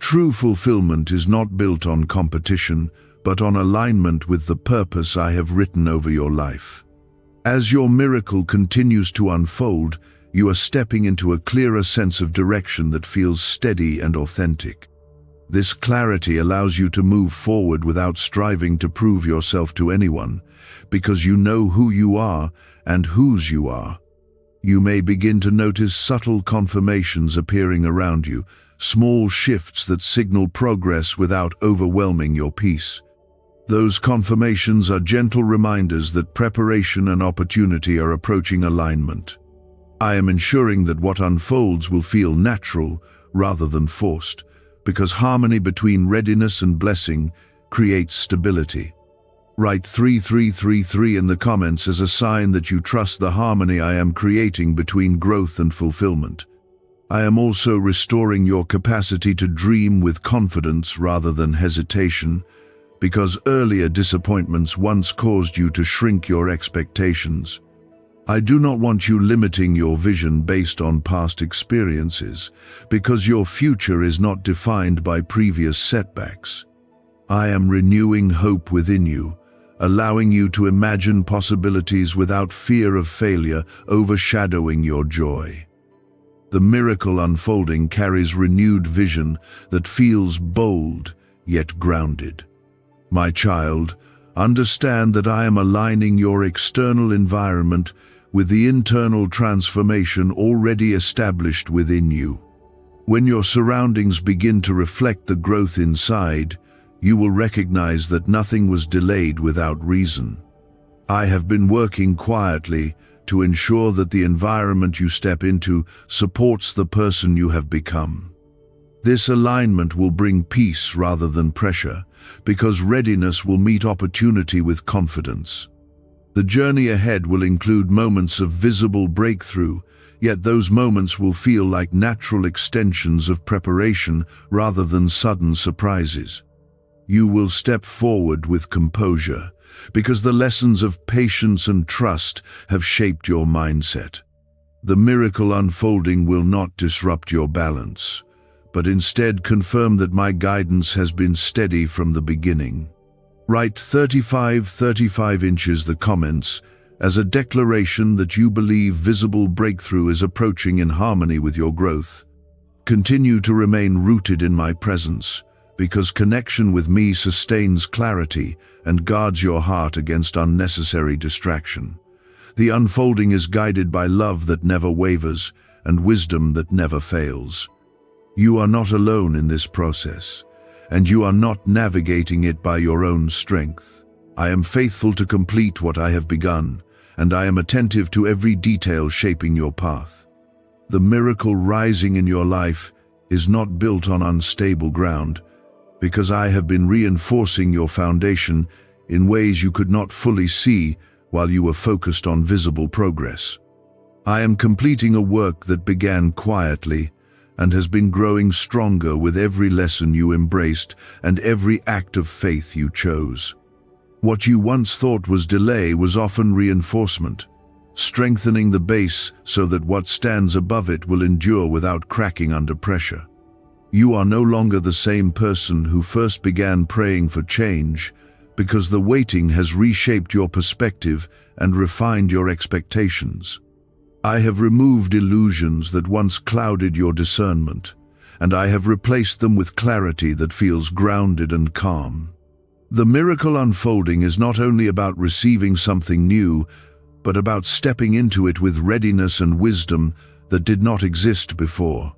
True fulfillment is not built on competition, but on alignment with the purpose I have written over your life. As your miracle continues to unfold, you are stepping into a clearer sense of direction that feels steady and authentic. This clarity allows you to move forward without striving to prove yourself to anyone, because you know who you are and whose you are. You may begin to notice subtle confirmations appearing around you, small shifts that signal progress without overwhelming your peace. Those confirmations are gentle reminders that preparation and opportunity are approaching alignment. I am ensuring that what unfolds will feel natural rather than forced, because harmony between readiness and blessing creates stability. Write 3333 in the comments as a sign that you trust the harmony I am creating between growth and fulfillment. I am also restoring your capacity to dream with confidence rather than hesitation, because earlier disappointments once caused you to shrink your expectations. I do not want you limiting your vision based on past experiences, because your future is not defined by previous setbacks. I am renewing hope within you, allowing you to imagine possibilities without fear of failure overshadowing your joy. The miracle unfolding carries renewed vision that feels bold yet grounded. My child, understand that I am aligning your external environment with the internal transformation already established within you. When your surroundings begin to reflect the growth inside, you will recognize that nothing was delayed without reason. I have been working quietly to ensure that the environment you step into supports the person you have become. This alignment will bring peace rather than pressure, because readiness will meet opportunity with confidence. The journey ahead will include moments of visible breakthrough, yet those moments will feel like natural extensions of preparation rather than sudden surprises. You will step forward with composure, because the lessons of patience and trust have shaped your mindset. The miracle unfolding will not disrupt your balance, but instead confirm that my guidance has been steady from the beginning. Write 35 inches the comments as a declaration that you believe visible breakthrough is approaching in harmony with your growth. Continue to remain rooted in my presence, because connection with me sustains clarity and guards your heart against unnecessary distraction. The unfolding is guided by love that never wavers and wisdom that never fails. You are not alone in this process, and you are not navigating it by your own strength. I am faithful to complete what I have begun, and I am attentive to every detail shaping your path. The miracle rising in your life is not built on unstable ground, because I have been reinforcing your foundation in ways you could not fully see while you were focused on visible progress. I am completing a work that began quietly and has been growing stronger with every lesson you embraced and every act of faith you chose. What you once thought was delay was often reinforcement, strengthening the base so that what stands above it will endure without cracking under pressure. You are no longer the same person who first began praying for change, because the waiting has reshaped your perspective and refined your expectations. I have removed illusions that once clouded your discernment, and I have replaced them with clarity that feels grounded and calm. The miracle unfolding is not only about receiving something new, but about stepping into it with readiness and wisdom that did not exist before.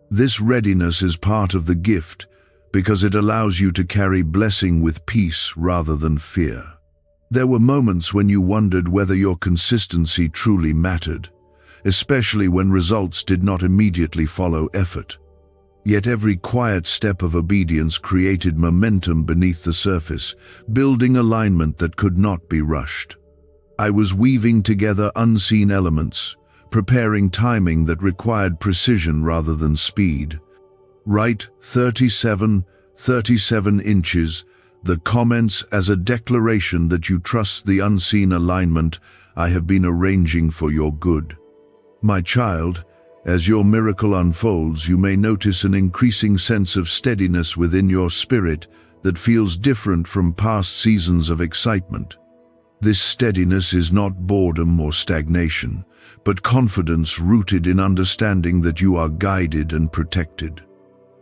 This readiness is part of the gift, because it allows you to carry blessing with peace rather than fear. There were moments when you wondered whether your consistency truly mattered, especially when results did not immediately follow effort. Yet every quiet step of obedience created momentum beneath the surface, building alignment that could not be rushed. I was weaving together unseen elements, preparing timing that required precision rather than speed. Write 37 inches, the comments as a declaration that you trust the unseen alignment I have been arranging for your good. My child, as your miracle unfolds, you may notice an increasing sense of steadiness within your spirit that feels different from past seasons of excitement. This steadiness is not boredom or stagnation, but confidence rooted in understanding that you are guided and protected.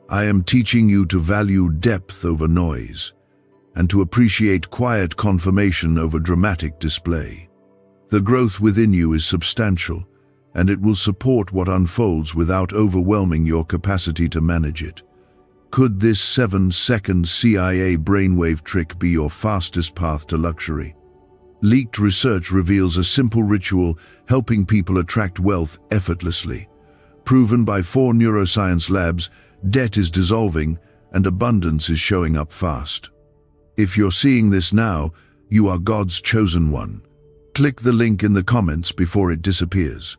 I am teaching you to value depth over noise, and to appreciate quiet confirmation over dramatic display. The growth within you is substantial, and it will support what unfolds without overwhelming your capacity to manage it. Could this 7-second CIA brainwave trick be your fastest path to luxury? Leaked research reveals a simple ritual helping people attract wealth effortlessly. Proven by 4 neuroscience labs, debt is dissolving and abundance is showing up fast. If you're seeing this now, You are God's chosen one. Click the link in the comments before it disappears.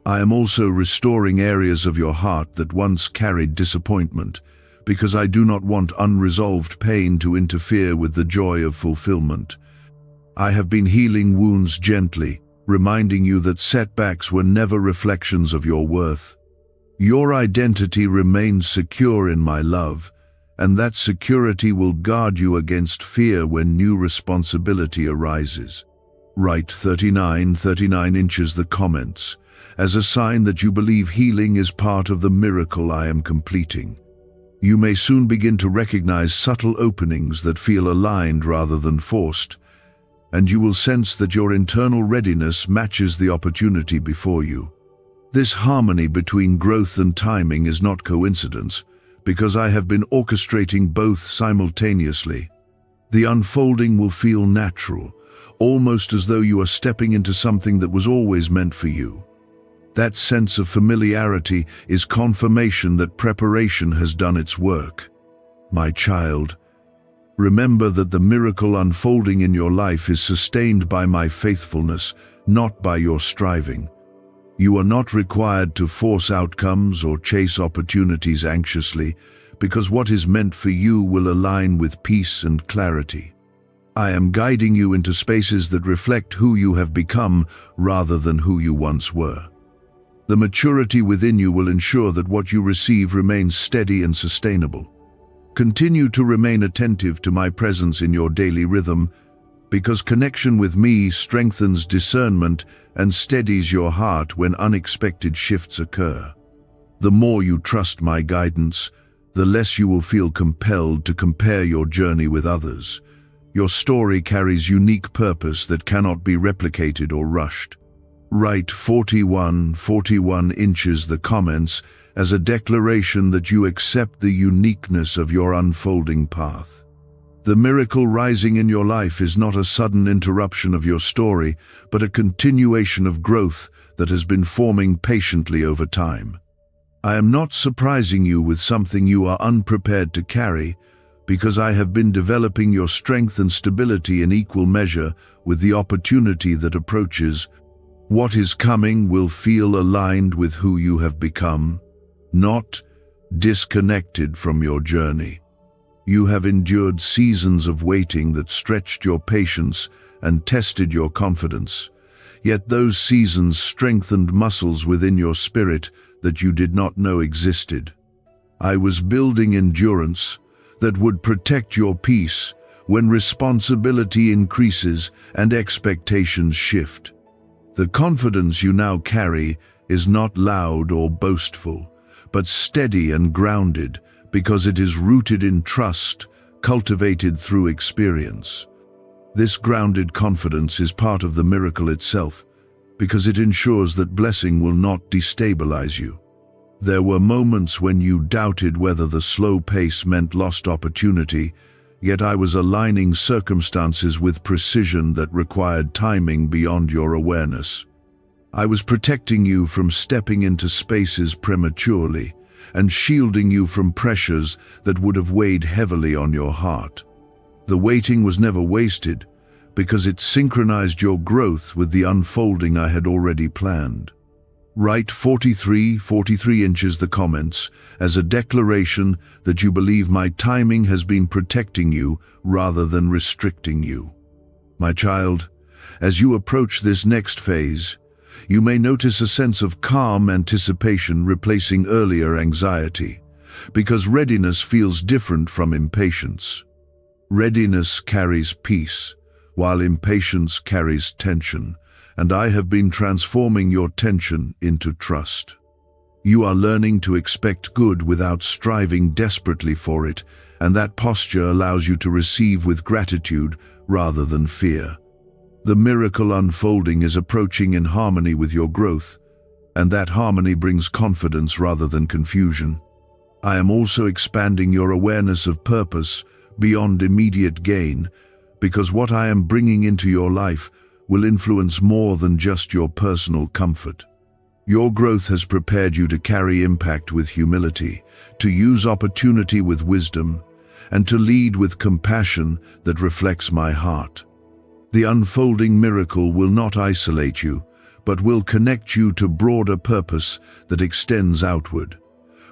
I am also restoring areas of your heart that once carried disappointment, because I do not want unresolved pain to interfere with the joy of fulfillment. I have been healing wounds gently, reminding you that setbacks were never reflections of your worth. Your identity remains secure in my love, and that security will guard you against fear when new responsibility arises. Write 39 inches the comments, as a sign that you believe healing is part of the miracle I am completing. You may soon begin to recognize subtle openings that feel aligned rather than forced, and you will sense that your internal readiness matches the opportunity before you. This harmony between growth and timing is not coincidence, because I have been orchestrating both simultaneously. The unfolding will feel natural, almost as though you are stepping into something that was always meant for you. That sense of familiarity is confirmation that preparation has done its work. My child, remember that the miracle unfolding in your life is sustained by my faithfulness, not by your striving. You are not required to force outcomes or chase opportunities anxiously, because what is meant for you will align with peace and clarity. I am guiding you into spaces that reflect who you have become rather than who you once were. The maturity within you will ensure that what you receive remains steady and sustainable. Continue to remain attentive to my presence in your daily rhythm, because connection with me strengthens discernment and steadies your heart when unexpected shifts occur. The more you trust my guidance, the less you will feel compelled to compare your journey with others. Your story carries unique purpose that cannot be replicated or rushed. Write 41 inches the comments as a declaration that you accept the uniqueness of your unfolding path. The miracle rising in your life is not a sudden interruption of your story, but a continuation of growth that has been forming patiently over time. I am not surprising you with something you are unprepared to carry, because I have been developing your strength and stability in equal measure with the opportunity that approaches. What is coming will feel aligned with who you have become, not disconnected from your journey. You have endured seasons of waiting that stretched your patience and tested your confidence, yet those seasons strengthened muscles within your spirit that you did not know existed. I was building endurance that would protect your peace when responsibility increases and expectations shift. The confidence you now carry is not loud or boastful, but steady and grounded, because it is rooted in trust, cultivated through experience. This grounded confidence is part of the miracle itself, because it ensures that blessing will not destabilize you. There were moments when you doubted whether the slow pace meant lost opportunity, yet I was aligning circumstances with precision that required timing beyond your awareness. I was protecting you from stepping into spaces prematurely, and shielding you from pressures that would have weighed heavily on your heart. The waiting was never wasted, because it synchronized your growth with the unfolding I had already planned. Write 43 inches the comments as a declaration that you believe my timing has been protecting you rather than restricting you. My child, as you approach this next phase, you may notice a sense of calm anticipation replacing earlier anxiety, because readiness feels different from impatience. Readiness carries peace, while impatience carries tension, and I have been transforming your tension into trust. You are learning to expect good without striving desperately for it, and that posture allows you to receive with gratitude rather than fear. The miracle unfolding is approaching in harmony with your growth, and that harmony brings confidence rather than confusion. I am also expanding your awareness of purpose beyond immediate gain, because what I am bringing into your life will influence more than just your personal comfort. Your growth has prepared you to carry impact with humility, to use opportunity with wisdom, and to lead with compassion that reflects my heart. The unfolding miracle will not isolate you, but will connect you to broader purpose that extends outward.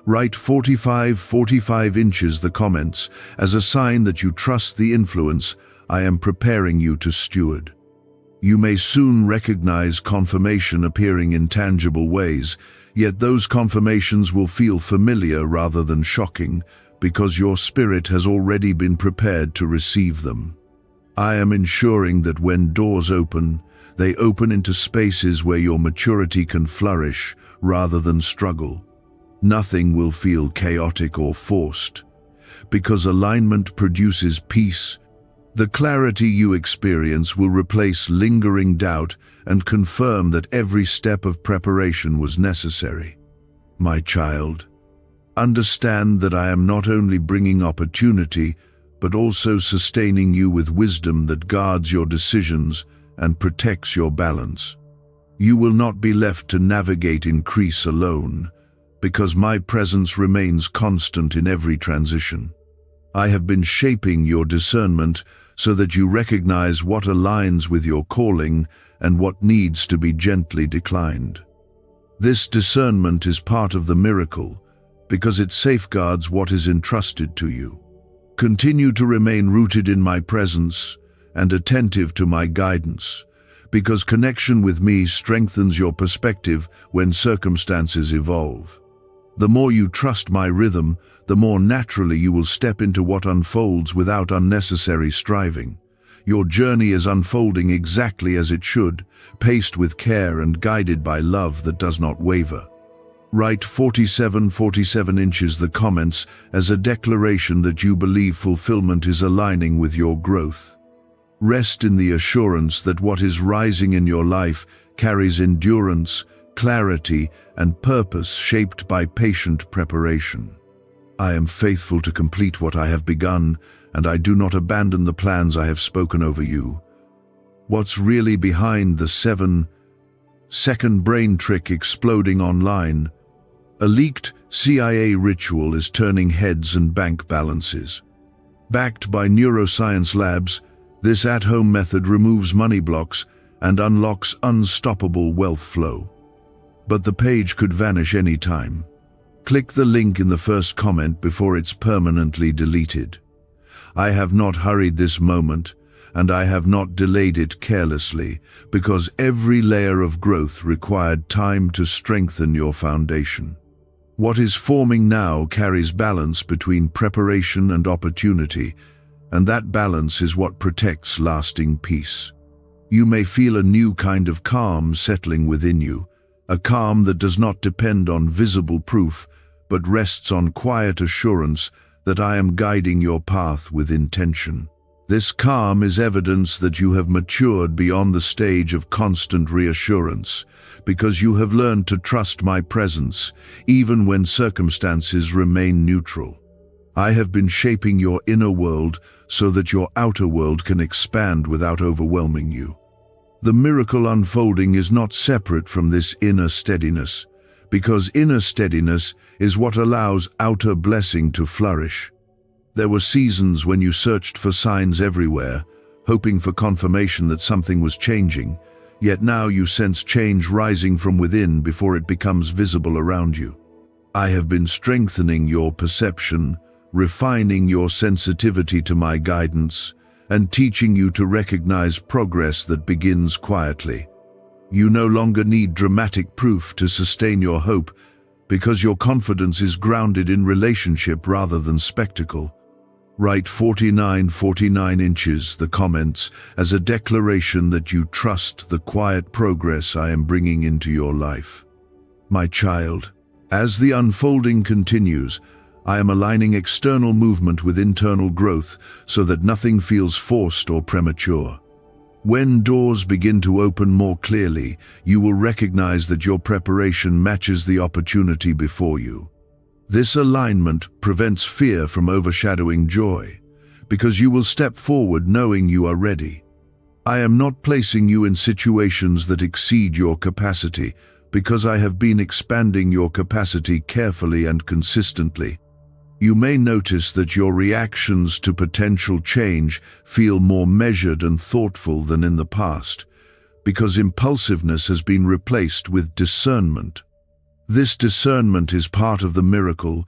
Write 45 inches the comments as a sign that you trust the influence I am preparing you to steward. You may soon recognize confirmation appearing in tangible ways, yet those confirmations will feel familiar rather than shocking because your spirit has already been prepared to receive them. I am ensuring that when doors open, they open into spaces where your maturity can flourish rather than struggle. Nothing will feel chaotic or forced, because alignment produces peace. The clarity you experience will replace lingering doubt and confirm that every step of preparation was necessary. My child, understand that I am not only bringing opportunity, but also sustaining you with wisdom that guards your decisions and protects your balance. You will not be left to navigate increase alone, because my presence remains constant in every transition. I have been shaping your discernment so that you recognize what aligns with your calling and what needs to be gently declined. This discernment is part of the miracle because it safeguards what is entrusted to you. Continue to remain rooted in my presence and attentive to my guidance, because connection with me strengthens your perspective when circumstances evolve. The more you trust my rhythm, the more naturally you will step into what unfolds without unnecessary striving. Your journey is unfolding exactly as it should, paced with care and guided by love that does not waver. Write 47 inches the comments as a declaration that you believe fulfillment is aligning with your growth. Rest in the assurance that what is rising in your life carries endurance, clarity, and purpose shaped by patient preparation. I am faithful to complete what I have begun, and I do not abandon the plans I have spoken over you. What's really behind the 7-second brain trick exploding online? A leaked CIA ritual is turning heads and bank balances. Backed by neuroscience labs, this at-home method removes money blocks and unlocks unstoppable wealth flow. But the page could vanish any time. Click the link in the first comment before it's permanently deleted. I have not hurried this moment, and I have not delayed it carelessly, because every layer of growth required time to strengthen your foundation. What is forming now carries balance between preparation and opportunity, and that balance is what protects lasting peace. You may feel a new kind of calm settling within you, a calm that does not depend on visible proof, but rests on quiet assurance that I am guiding your path with intention. This calm is evidence that you have matured beyond the stage of constant reassurance, because you have learned to trust my presence, even when circumstances remain neutral. I have been shaping your inner world so that your outer world can expand without overwhelming you. The miracle unfolding is not separate from this inner steadiness, because inner steadiness is what allows outer blessing to flourish. There were seasons when you searched for signs everywhere, hoping for confirmation that something was changing, yet now you sense change rising from within before it becomes visible around you. I have been strengthening your perception, refining your sensitivity to my guidance, and teaching you to recognize progress that begins quietly. You no longer need dramatic proof to sustain your hope, because your confidence is grounded in relationship rather than spectacle. Write 49 inches the comments as a declaration that you trust the quiet progress I am bringing into your life. My child, as the unfolding continues, I am aligning external movement with internal growth so that nothing feels forced or premature. When doors begin to open more clearly, you will recognize that your preparation matches the opportunity before you. This alignment prevents fear from overshadowing joy, because you will step forward knowing you are ready. I am not placing you in situations that exceed your capacity, because I have been expanding your capacity carefully and consistently. You may notice that your reactions to potential change feel more measured and thoughtful than in the past, because impulsiveness has been replaced with discernment. This discernment is part of the miracle